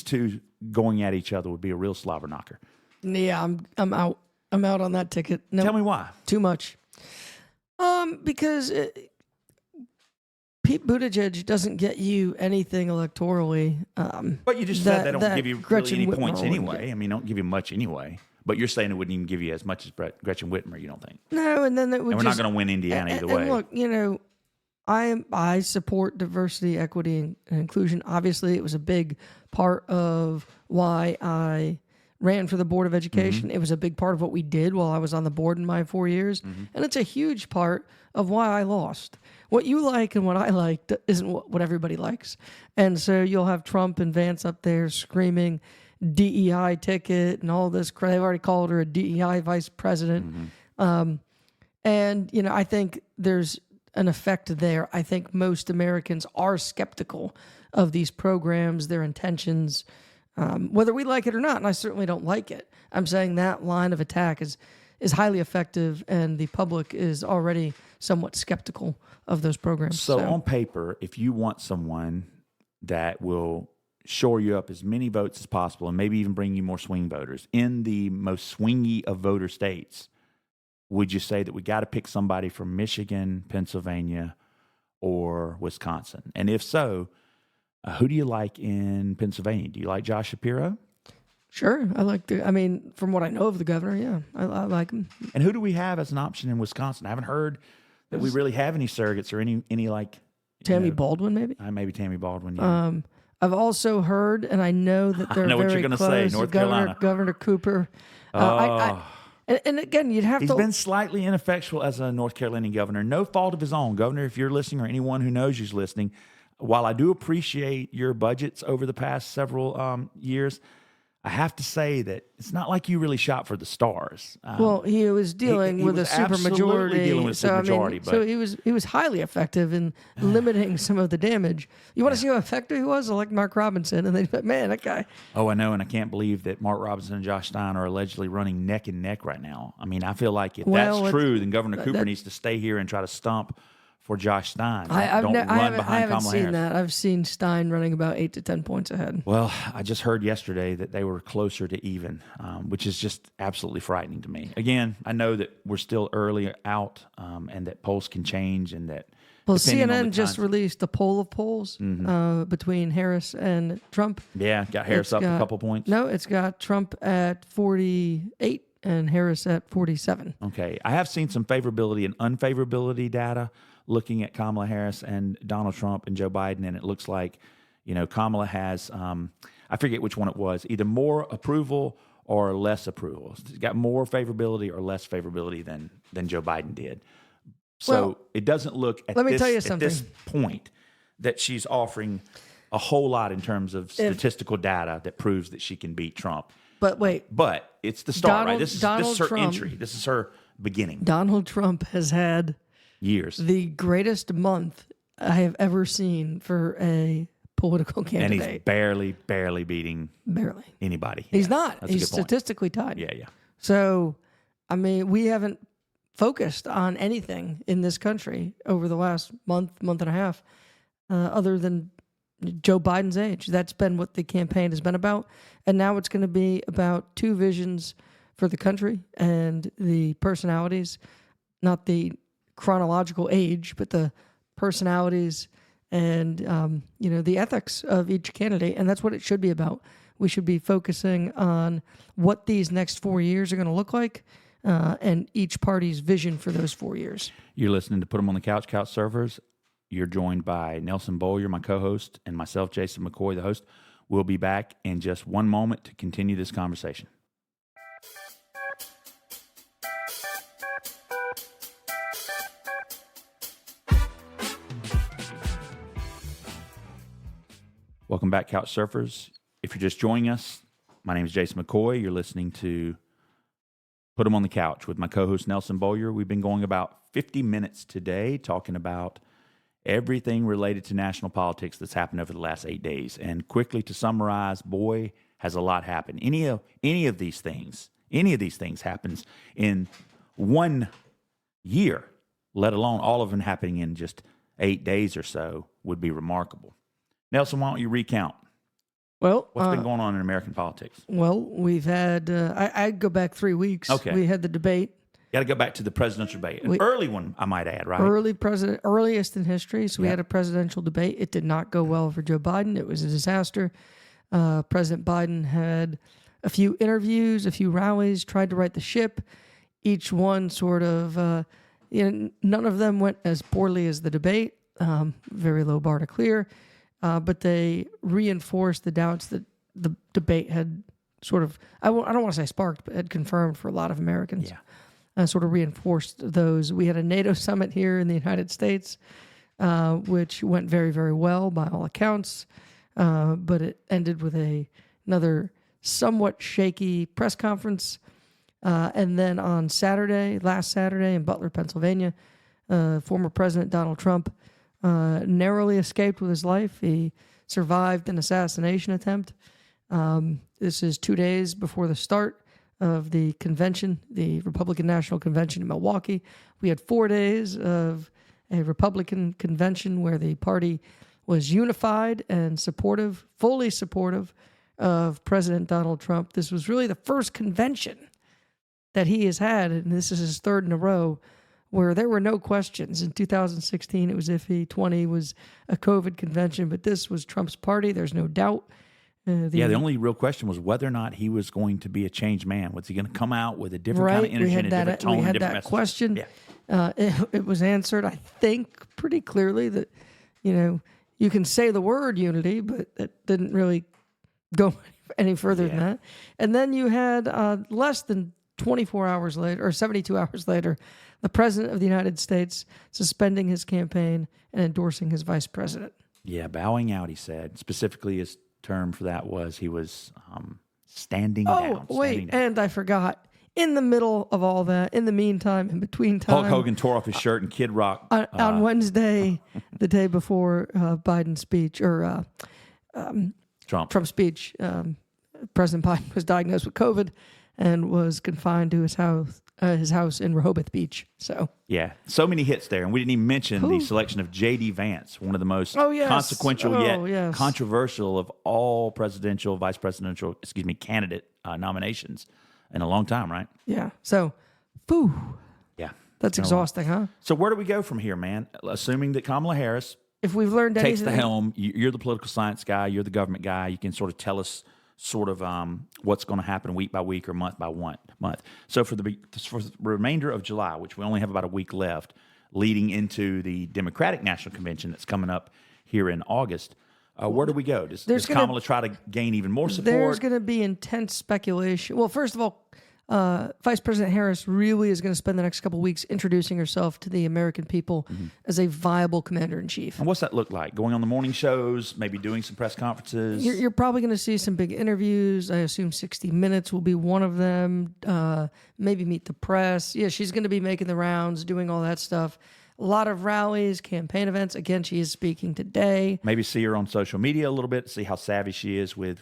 two going at each other would be a real slobber knocker. Yeah, I'm out. I'm out on that ticket. No, Tell me why. Too much. Because Pete Buttigieg doesn't get you anything electorally. But you just said they don't give you Gretchen really any Whitmer points would anyway. I mean, don't give you much anyway. But you're saying it wouldn't even give you as much as Gretchen Whitmer, you don't think? No, and then that would. And we're not going to win Indiana either way. And look, I support diversity, equity, and inclusion. Obviously, it was a big part of why I ran for the Board of Education. It was a big part of what we did while I was on the board in my 4 years. And it's a huge part of why I lost. What you like and what I like isn't what everybody likes. And so you'll have Trump and Vance up there screaming DEI ticket and all this. They've already called her a DEI vice president. And, I think there's an effect there. I think most Americans are skeptical of these programs, their intentions, whether we like it or not. And I certainly don't like it. I'm saying that line of attack is highly effective, and the public is already somewhat skeptical of those programs. So on paper, if you want someone that will shore you up as many votes as possible and maybe even bring you more swing voters in the most swingy of voter states, would you say that we got to pick somebody from Michigan, Pennsylvania, or Wisconsin? And if so, who do you like in Pennsylvania? Do you like Josh Shapiro? Sure. From what I know of the governor, yeah, I like him. And who do we have as an option in Wisconsin? I haven't heard that we really have any surrogates or any like Tammy Baldwin, maybe? Maybe Tammy Baldwin, yeah. I've also heard, and I know that they're know what very you're gonna close. say, North Carolina. Governor Cooper. And again, you'd have He's to. been slightly ineffectual as a North Carolinian governor. No fault of his own. Governor, if you're listening, or anyone who knows you's listening, while I do appreciate your budgets over the past several years, I have to say that it's not like you really shot for the stars. Well, he was dealing with a supermajority. Dealing with a supermajority, so he was highly effective in limiting some of the damage. You want to see how effective he was? I like Mark Robinson, and they, man, that guy. Oh, I know, and I can't believe that Mark Robinson and Josh Stein are allegedly running neck and neck right now. I mean, I feel like if that's true, then Governor Cooper needs to stay here and try to stump for Josh Stein. I haven't seen Harris. that. I've seen Stein running about 8 to 10 points ahead. Well, I just heard yesterday that they were closer to even, which is just absolutely frightening to me. Again, I know that we're still early out, and that polls can change, and that. Well, CNN just released a poll of polls between Harris and Trump. Yeah, got Harris up a couple points. No, it's got Trump at 48. and Harris at 47. Okay. I have seen some favorability and unfavorability data looking at Kamala Harris and Donald Trump and Joe Biden, and it looks like, Kamala has, I forget which one it was, either more approval or less approval. It's got more favorability or less favorability than Joe Biden did. So it doesn't look at this point that she's offering a whole lot in terms of statistical data that proves that she can beat Trump. But wait. But it's the start, right? This is her Trump, entry. This is her beginning. Donald Trump has had years. The greatest month I have ever seen for a political candidate. And he's barely beating anybody. He's not. He's statistically tied. Yeah. So, I mean, we haven't focused on anything in this country over the last month and a half, other than Joe Biden's age. That's been what the campaign has been about. And now it's going to be about two visions for the country and the personalities, not the chronological age, but the personalities and, the ethics of each candidate. And that's what it should be about. We should be focusing on what these next 4 years are going to look like, and each party's vision for those 4 years. You're listening to Put 'em on the Couch Surfers. You're joined by Nelson Bowyer, my co-host, and myself, Jason McCoy, the host. We'll be back in just one moment to continue this conversation. Welcome back, Couch Surfers. If you're just joining us, my name is Jason McCoy. You're listening to Put 'em on the Couch with my co-host, Nelson Bowyer. We've been going about 50 minutes today talking about everything related to national politics that's happened over the last 8 days. And quickly to summarize, boy, has a lot happened. Any of these things happens in 1 year, let alone all of them happening in just 8 days or so, would be remarkable. Nelson, why don't you recount? Well, what's been going on in American politics? Well, we've had, I'd go back 3 weeks. Okay. We had the debate. Got to go back to the presidential debate. An early one, I might add, right? Earliest in history. So we had a presidential debate. It did not go well for Joe Biden. It was a disaster. President Biden had a few interviews, a few rallies, tried to right the ship. Each one sort of, none of them went as poorly as the debate. Very low bar to clear. But they reinforced the doubts that the debate had sort of, I don't want to say sparked, but had confirmed for a lot of Americans. Yeah. Sort of reinforced those. We had a NATO summit here in the United States, which went very, very well by all accounts, but it ended with another somewhat shaky press conference. And then on last Saturday in Butler, Pennsylvania, former President Donald Trump narrowly escaped with his life. He survived an assassination attempt. This is 2 days before the start of the convention, the Republican National Convention in Milwaukee. We had 4 days of a Republican convention where the party was unified and supportive, fully supportive of President Donald Trump. This was really the first convention that he has had, and this is his third in a row, where there were no questions. In 2016, it was iffy. 20 was a COVID convention, but this was Trump's party. There's no doubt. The only real question was whether or not he was going to be a changed man. Was he going to come out with a different kind of energy and a different tone? We had that question. Yeah. It was answered, I think, pretty clearly that, you can say the word unity, but it didn't really go any further than that. And then you had less than 24 hours later, or 72 hours later, the President of the United States suspending his campaign and endorsing his vice president. Yeah, bowing out, he said. Specifically, his term for that was he was standing down. Oh, wait, and I forgot. In the middle of all that, in the meantime, in between time, Hulk Hogan tore off his shirt and Kid Rock. On Wednesday, the day before Biden's speech, or Trump's speech, President Biden was diagnosed with COVID and was confined to his house in Rehoboth Beach. So so many hits there, and we didn't even mention the selection of J.D. Vance, one of the most consequential yet controversial of all vice presidential, candidate nominations in a long time, right? Yeah. So, that's exhausting, huh? So where do we go from here, man? Assuming that Kamala Harris, if we've learned anything, takes the helm, you're the political science guy, you're the government guy, you can sort of tell us sort of what's going to happen week by week or month by month. So for the remainder of July, which we only have about a week left, leading into the Democratic National Convention that's coming up here in August, where do we go? Does Kamala try to gain even more support? There's going to be intense speculation. Well, first of all, Vice President Harris really is going to spend the next couple of weeks introducing herself to the American people as a viable commander-in-chief. And what's that look like? Going on the morning shows, maybe doing some press conferences? You're probably going to see some big interviews. I assume 60 Minutes will be one of them. Maybe meet the press. Yeah, she's going to be making the rounds, doing all that stuff. A lot of rallies, campaign events. Again, she is speaking today. Maybe see her on social media a little bit, see how savvy she is with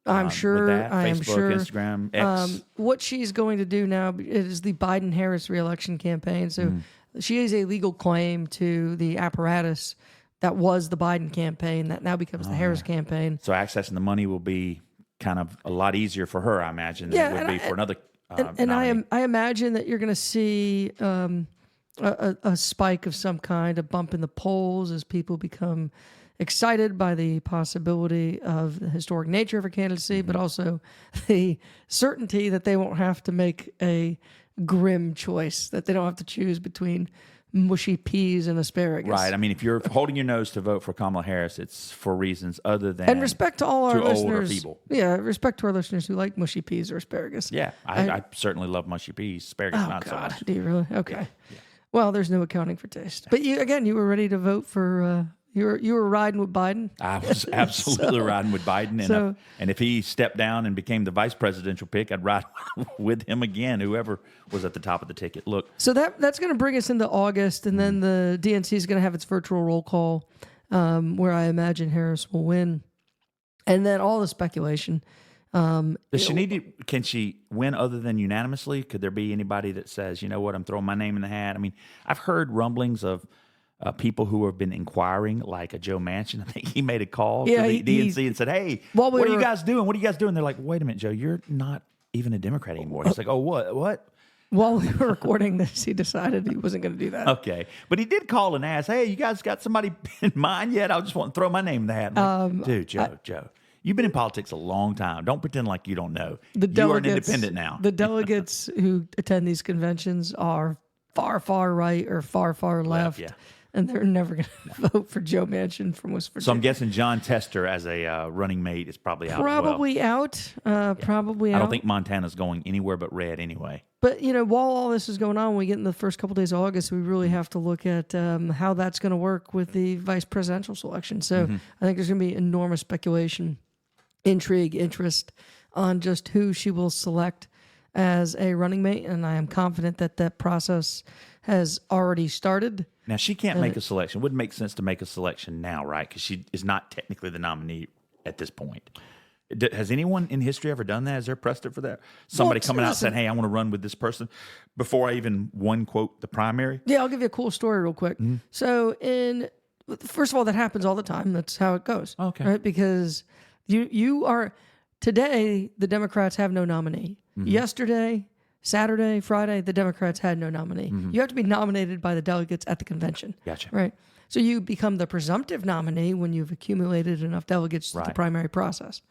I'm sure. with that. I am Facebook, sure. Instagram, X. What she's going to do now is the Biden-Harris reelection campaign. So she is a legal claim to the apparatus that was the Biden campaign that now becomes the Harris campaign. So accessing the money will be kind of a lot easier for her, I imagine, than it would be for another nominee. I imagine that you're going to see a spike of some kind, a bump in the polls as people become excited by the possibility of the historic nature of her candidacy, but also the certainty that they won't have to make a grim choice, that they don't have to choose between mushy peas and asparagus. Right. I mean, if you're holding your nose to vote for Kamala Harris, it's for reasons other than and respect to all our too old or listeners. feeble. Yeah, respect to our listeners who like mushy peas or asparagus. Yeah, I certainly love mushy peas. Asparagus, Oh not so God, much. do you really? Okay. Yeah. Well, there's no accounting for taste. But you were ready to vote for. You were riding with Biden. I was absolutely riding with Biden, and if he stepped down and became the vice presidential pick, I'd ride with him again. Whoever was at the top of the ticket. Look, so that's going to bring us into August, and then the DNC is going to have its virtual roll call, where I imagine Harris will win, and then all the speculation. Does she need to? Can she win other than unanimously? Could there be anybody that says, you know what, I'm throwing my name in the hat? I mean, I've heard rumblings of people who have been inquiring, like a Joe Manchin. I think he made a call to the DNC and said, "Hey, what are you guys doing? What are you guys doing?" They're like, "Wait a minute, Joe, you're not even a Democrat anymore." He's like, "Oh, what?" While we were recording this, he decided he wasn't going to do that. Okay, but he did call and ask, "Hey, you guys got somebody in mind yet?" I just want to throw my name in the hat. I'm like, dude, Joe. You've been in politics a long time. Don't pretend like you don't know. You are an independent now. The delegates who attend these conventions are far, far right or far, far left. Yeah. And they're never going to vote for Joe Manchin from West Virginia. So I'm guessing John Tester as a running mate is probably out Probably as well. out. Probably out. I don't think Montana's going anywhere but red anyway. But, while all this is going on, when we get in the first couple days of August, we really have to look at how that's going to work with the vice presidential selection. So I think there's going to be enormous speculation, intrigue, interest on just who she will select as a running mate. And I am confident that that process has already started. Now, she can't make a selection. It wouldn't make sense to make a selection now, right? Because she is not technically the nominee at this point. Has anyone in history ever done that? Is there precedent for that? Somebody coming out saying, "Hey, I want to run with this person," before I even won, quote, the primary? Yeah, I'll give you a cool story real quick. So, first of all, that happens all the time. That's how it goes. Okay. Right? Because you are, today, the Democrats have no nominee. Yesterday, Saturday, Friday, the Democrats had no nominee. You have to be nominated by the delegates at the convention. Gotcha. Right? So you become the presumptive nominee when you've accumulated enough delegates to the primary process.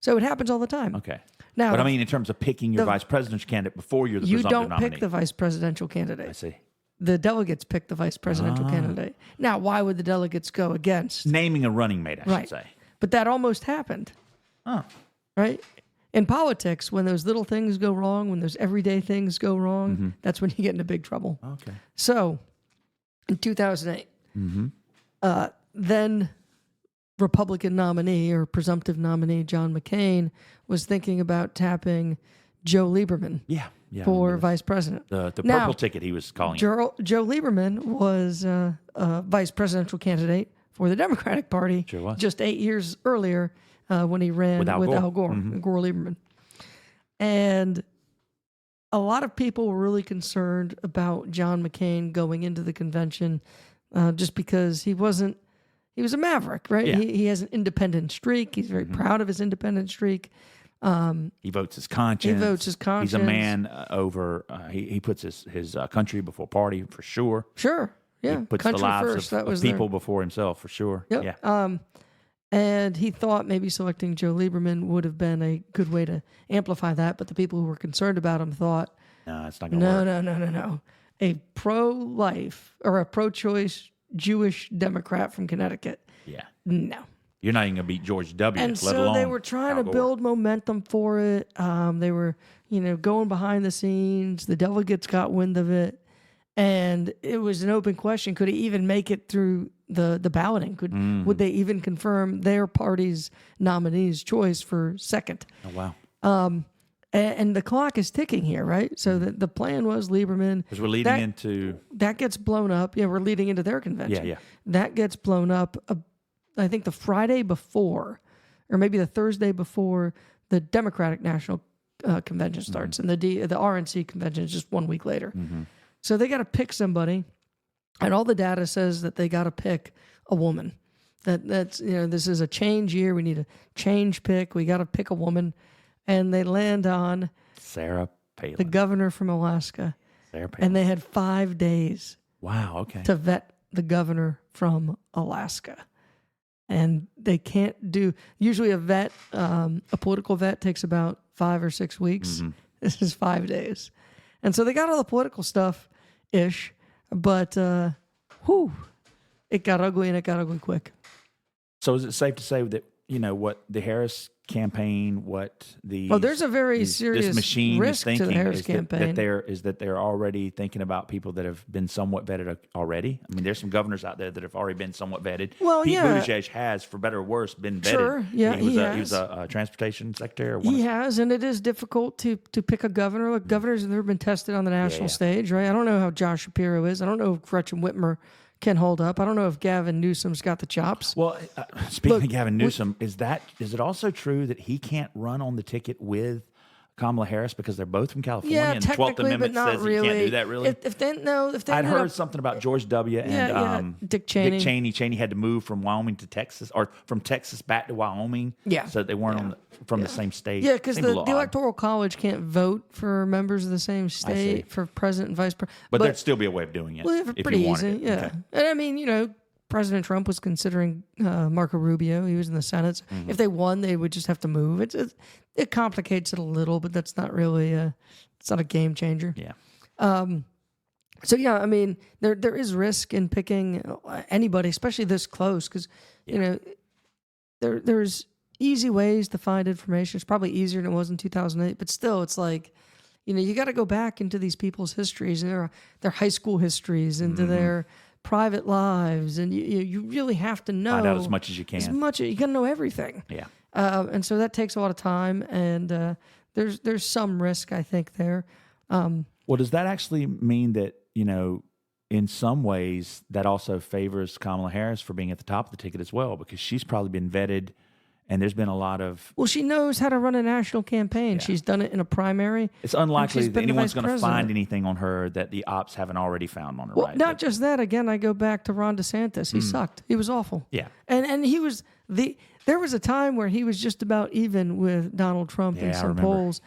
So it happens all the time. Okay. Now, but I mean, in terms of picking your vice presidential candidate before you're the presumptive nominee. You don't pick the vice presidential candidate. I see. The delegates pick the vice presidential candidate. Now, why would the delegates go against? Naming a running mate, I should say. But that almost happened. Oh. Right? In politics, when those little things go wrong, when those everyday things go wrong, that's when you get into big trouble. Okay. So, in 2008, then Republican nominee or presumptive nominee John McCain was thinking about tapping Joe Lieberman for vice president. The purple ticket he was calling it. Joe Lieberman was a vice presidential candidate for the Democratic Party just 8 years earlier when he ran with Al Gore, Gore Lieberman. And a lot of people were really concerned about John McCain going into the convention just because he was a maverick, right? Yeah. He has an independent streak. He's very proud of his independent streak. He votes his conscience. He's a man he puts his country before party for sure. Sure. Yeah. He puts Country the lives first. of people before himself for sure. Yep. Yeah. And he thought maybe selecting Joe Lieberman would have been a good way to amplify that. But the people who were concerned about him thought, No, it's not going to work. no. A pro-life or a pro-choice Jewish Democrat from Connecticut. Yeah. No. You're not even going to beat George W. And let so alone they were trying Al to Gore. build momentum for it. They were, going behind the scenes. The delegates got wind of it. And it was an open question. Could he even make it through the balloting? Would they even confirm their party's nominee's choice for second? Oh, wow. And the clock is ticking here, right? So the plan was Lieberman. Because we're leading into... That gets blown up. Yeah, we're leading into their convention. Yeah. That gets blown up, I think, the Friday before, or maybe the Thursday before the Democratic National Convention starts. And the RNC convention is just 1 week later. So they got to pick somebody. And all the data says that they got to pick a woman. That's this is a change year. We need a change pick. We got to pick a woman. And they land on Sarah Palin. the governor from Alaska. Sarah Palin. And they had 5 days Wow, okay. to vet the governor from Alaska. And they can't do, usually a political vet takes about 5 or 6 weeks. This is 5 days. And so they got all the political stuff-ish, but it got ugly, and it got ugly quick. So is it safe to say that, what the Harris campaign, what the... Well, there's a very serious this machine risk is to the thinking Harris is campaign. that they're already thinking about people that have been somewhat vetted already. I mean, there's some governors out there that have already been somewhat vetted. Well, Pete yeah. Buttigieg has, for better or worse, been vetted. Sure, yeah, he has. was a transportation secretary. Or He has, and it is difficult to pick a governor. Look, governors have never been tested on the national stage, right? I don't know how Josh Shapiro is. I don't know if Gretchen Whitmer can hold up. I don't know if Gavin Newsom's got the chops. Well, speaking of Gavin Newsom, is it also true that he can't run on the ticket with Kamala Harris because they're both from California? Yeah, and the 12th technically, Amendment but not says really. you can't do that, really? If they I'd ended heard up- something about George W. and Dick Cheney. Cheney had to move from Wyoming to Texas, or from Texas back to Wyoming. Yeah. So they weren't from the same state. Yeah, because Seemed a the little odd. Electoral College can't vote for members of the same see. state for president and vice president. But there'd still be a way of doing it. Well, if pretty you wanted easy, it. yeah. Okay. And I mean, President Trump was considering Marco Rubio. He was in the Senate. So if they won, they would just have to move. It complicates it a little, but that's not really it's not a game changer. Yeah. So yeah, I mean, there is risk in picking anybody, especially this close, because there's easy ways to find information. It's probably easier than it was in 2008, but still, it's like, you got to go back into these people's histories, and their high school histories, into their private lives, and you really have to know, Find out as much as you can. You got to know everything. Yeah. And so that takes a lot of time, and there's some risk, I think, there. Well, does that actually mean that, in some ways that also favors Kamala Harris for being at the top of the ticket as well? Because she's probably been vetted, and there's been a lot of... Well, she knows how to run a national campaign. Yeah. She's done it in a primary. It's unlikely she's that been the anyone's vice going to find president. anything on her that the ops haven't already found on her, Well, right? not just that. Again, I go back to Ron DeSantis. He sucked. He was awful. Yeah. And he was there was a time where he was just about even with Donald Trump in Yeah, I some remember. polls.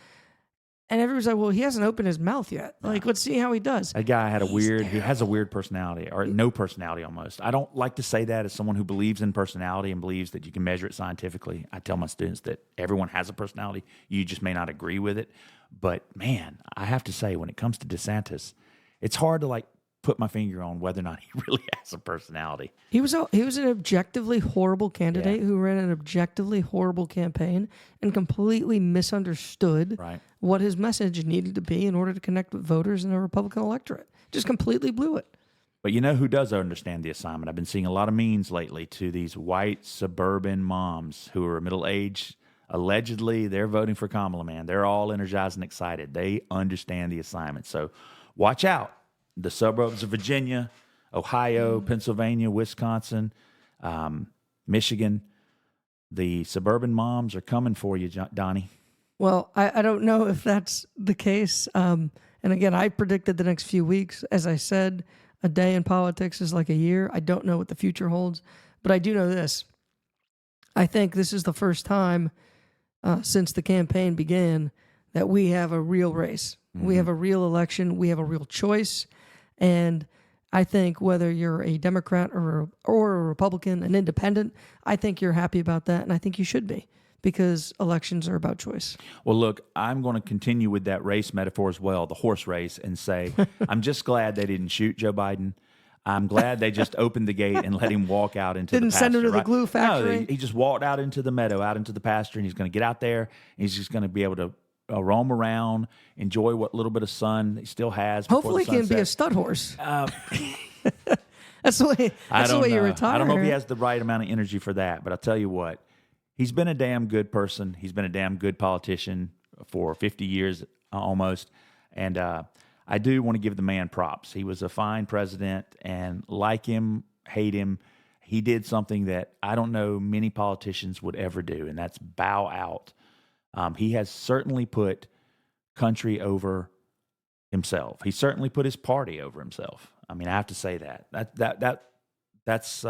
And everyone's like, well, he hasn't opened his mouth yet. Like, let's see how he does. That guy he has a weird personality, or no personality almost. I don't like to say that as someone who believes in personality and believes that you can measure it scientifically. I tell my students that everyone has a personality. You just may not agree with it. But man, I have to say, when it comes to DeSantis, it's hard to put my finger on whether or not he really has a personality. He was an objectively horrible candidate who ran an objectively horrible campaign and completely misunderstood Right. what his message needed to be in order to connect with voters in the Republican electorate. Just completely blew it. But you know who does understand the assignment? I've been seeing a lot of memes lately to these white suburban moms who are middle-aged. Allegedly, they're voting for Kamala, man. They're all energized and excited. They understand the assignment. So watch out. The suburbs of Virginia, Ohio, Pennsylvania, Wisconsin, Michigan, the suburban moms are coming for you, Donnie. Well, I don't know if that's the case. And again, I predicted the next few weeks. As I said, a day in politics is like a year. I don't know what the future holds, but I do know this. I think this is the first time since the campaign began that we have a real race. We have a real election. We have a real choice. And I think whether you're a Democrat or a Republican, an independent, I think you're happy about that, and I think you should be, because elections are about choice. Well, look, I'm going to continue with that race metaphor as well, the horse race, and say I'm just glad they didn't shoot Joe Biden. I'm glad they just opened the gate and let him walk out into Didn't the pasture. send him to the right? glue factory? No, he just walked out into the meadow, out into the pasture, and he's going to get out there, and he's just going to be able to roam around, enjoy what little bit of sun he still has. Hopefully, he can be a stud horse. That's the way. That's the way you retire. I don't know if he has the right amount of energy for that, but I'll tell you what, he's been a damn good person. He's been a damn good politician for 50 years almost, and I do want to give the man props. He was a fine president, and like him, hate him, he did something that I don't know many politicians would ever do, and that's bow out. He has certainly put country over himself. He certainly put his party over himself. I mean, I have to say that. That's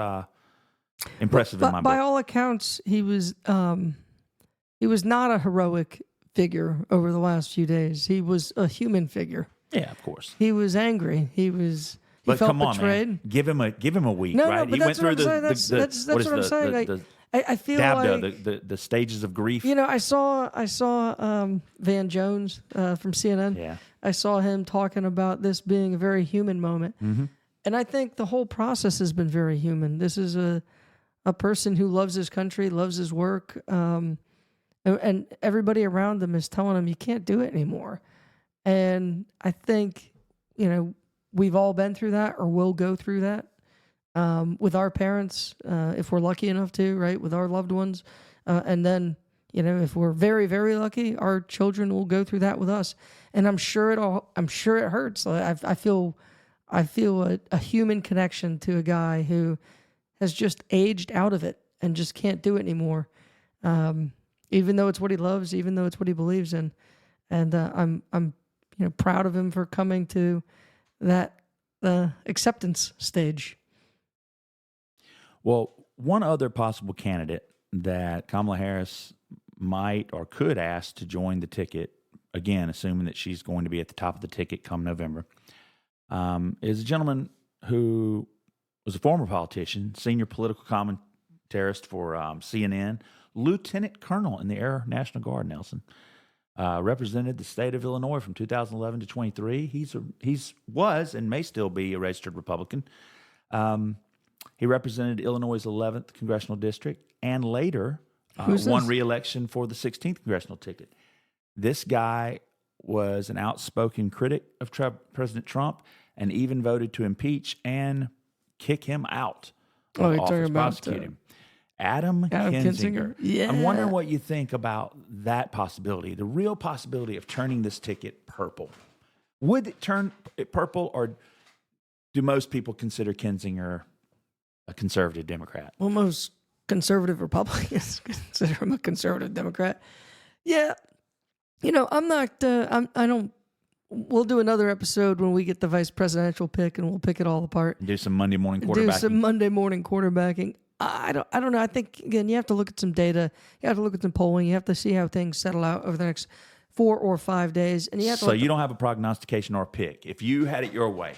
impressive in my book. By all accounts, he was not a heroic figure over the last few days. He was a human figure. Yeah, of course. He was angry. He But felt come on, betrayed. man. Give him a week, No, right? no, but that's what I'm saying. That's what I'm saying. I feel like the stages of grief. You know, I saw Van Jones from CNN. Yeah. I saw him talking about this being a very human moment, and I think the whole process has been very human. This is a person who loves his country, loves his work, and everybody around him is telling him you can't do it anymore. And I think, you know, we've all been through that or will go through that with our parents, if we're lucky enough to, right, with our loved ones. And then, you know, if we're very, very lucky, our children will go through that with us. And I'm sure it hurts. I feel a human connection to a guy who has just aged out of it and just can't do it anymore. Even though it's what he loves, even though it's what he believes in. And I'm proud of him for coming to that acceptance stage. Well, one other possible candidate that Kamala Harris might or could ask to join the ticket, again, assuming that she's going to be at the top of the ticket come November, is a gentleman who was a former politician, senior political commentarist for CNN, lieutenant colonel in the Air National Guard, Nelson. Represented the state of Illinois from 2011 to 23. He was and may still be a registered Republican. He represented Illinois' 11th congressional district and later won re-election for the 16th congressional ticket. This guy was an outspoken critic of President Trump and even voted to impeach and kick him out of office, prosecute him. Adam Kinzinger. Yeah. I'm wondering what you think about that possibility, the real possibility of turning this ticket purple. Would it turn it purple, or do most people consider Kinzinger a conservative Democrat? Well, most conservative Republicans consider him a conservative Democrat. Yeah. You know, I'm not, we'll do another episode when we get the vice presidential pick and we'll pick it all apart. And do some Monday morning quarterbacking. I don't know. I think, again, you have to look at some data. You have to look at some polling. You have to see how things settle out over the next 4 or 5 days. And you have to. So you don't have a prognostication or a pick. If you had it your way,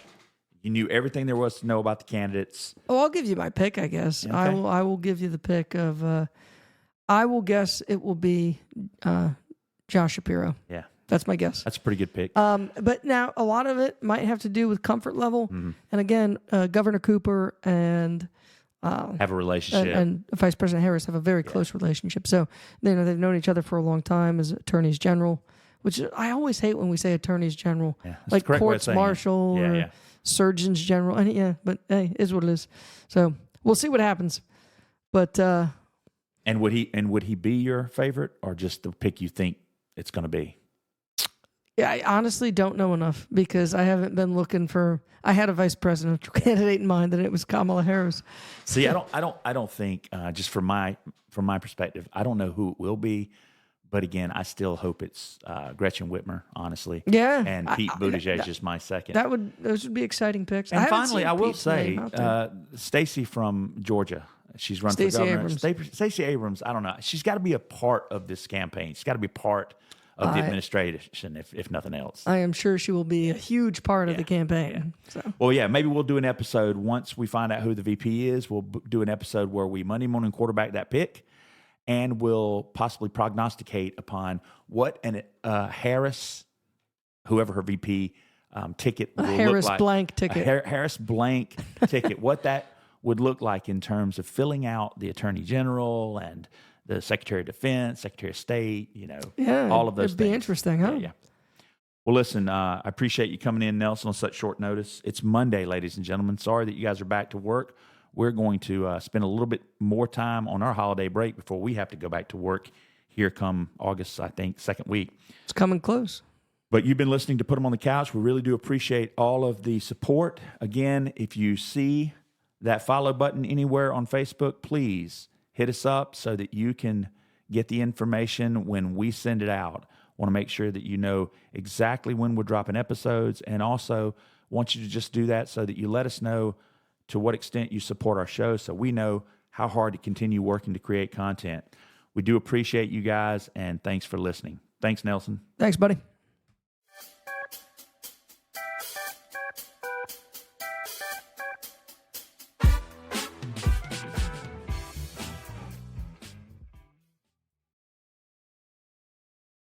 you knew everything there was to know about the candidates. Oh, I'll give you my pick, I guess. Okay. I will give you the pick of. I will guess it will be Josh Shapiro. Yeah. That's my guess. That's a pretty good pick. But now a lot of it might have to do with comfort level. Mm-hmm. And again, Governor Cooper and have a relationship, and Vice President Harris have a very close relationship. So they've known each other for a long time as attorneys general, which I always hate when we say attorneys general, like courts martial or surgeons general. And but hey, it is what it is. So we'll see what happens. But and would he be your favorite, or just the pick you think it's going to be? Yeah, I honestly don't know enough because I haven't been looking for. I had a vice presidential candidate in mind, and it was Kamala Harris. See, I don't think just from my perspective, I don't know who it will be, but again, I still hope it's Gretchen Whitmer, honestly. Yeah, and Pete Buttigieg is my second. Those would be exciting picks. And finally, I will say, Stacey from Georgia. She's run for governor. Stacey Abrams. I don't know. She's got to be a part of this campaign. She's got to be part of the administration, if nothing else. I am sure she will be a huge part of the campaign. So. Well, yeah, maybe we'll do an episode once we find out who the VP is. We'll do an episode where we Monday morning quarterback that pick, and we'll possibly prognosticate upon what an Harris, whoever her VP ticket will Harris look like. blank ticket. Harris blank ticket. What that would look like in terms of filling out the Attorney General and the Secretary of Defense, Secretary of State, all of those it'd things. be interesting, huh? Yeah. Well, listen, I appreciate you coming in, Nelson, on such short notice. It's Monday, ladies and gentlemen. Sorry that you guys are back to work. We're going to spend a little bit more time on our holiday break before we have to go back to work here come August, I think, second week. It's coming close. But you've been listening to Put 'em on the Couch. We really do appreciate all of the support. Again, if you see that follow button anywhere on Facebook, please hit us up so that you can get the information when we send it out. Want to make sure that you know exactly when we're dropping episodes, and also want you to just do that so that you let us know to what extent you support our show so we know how hard to continue working to create content. We do appreciate you guys, and thanks for listening. Thanks, Nelson. Thanks, buddy.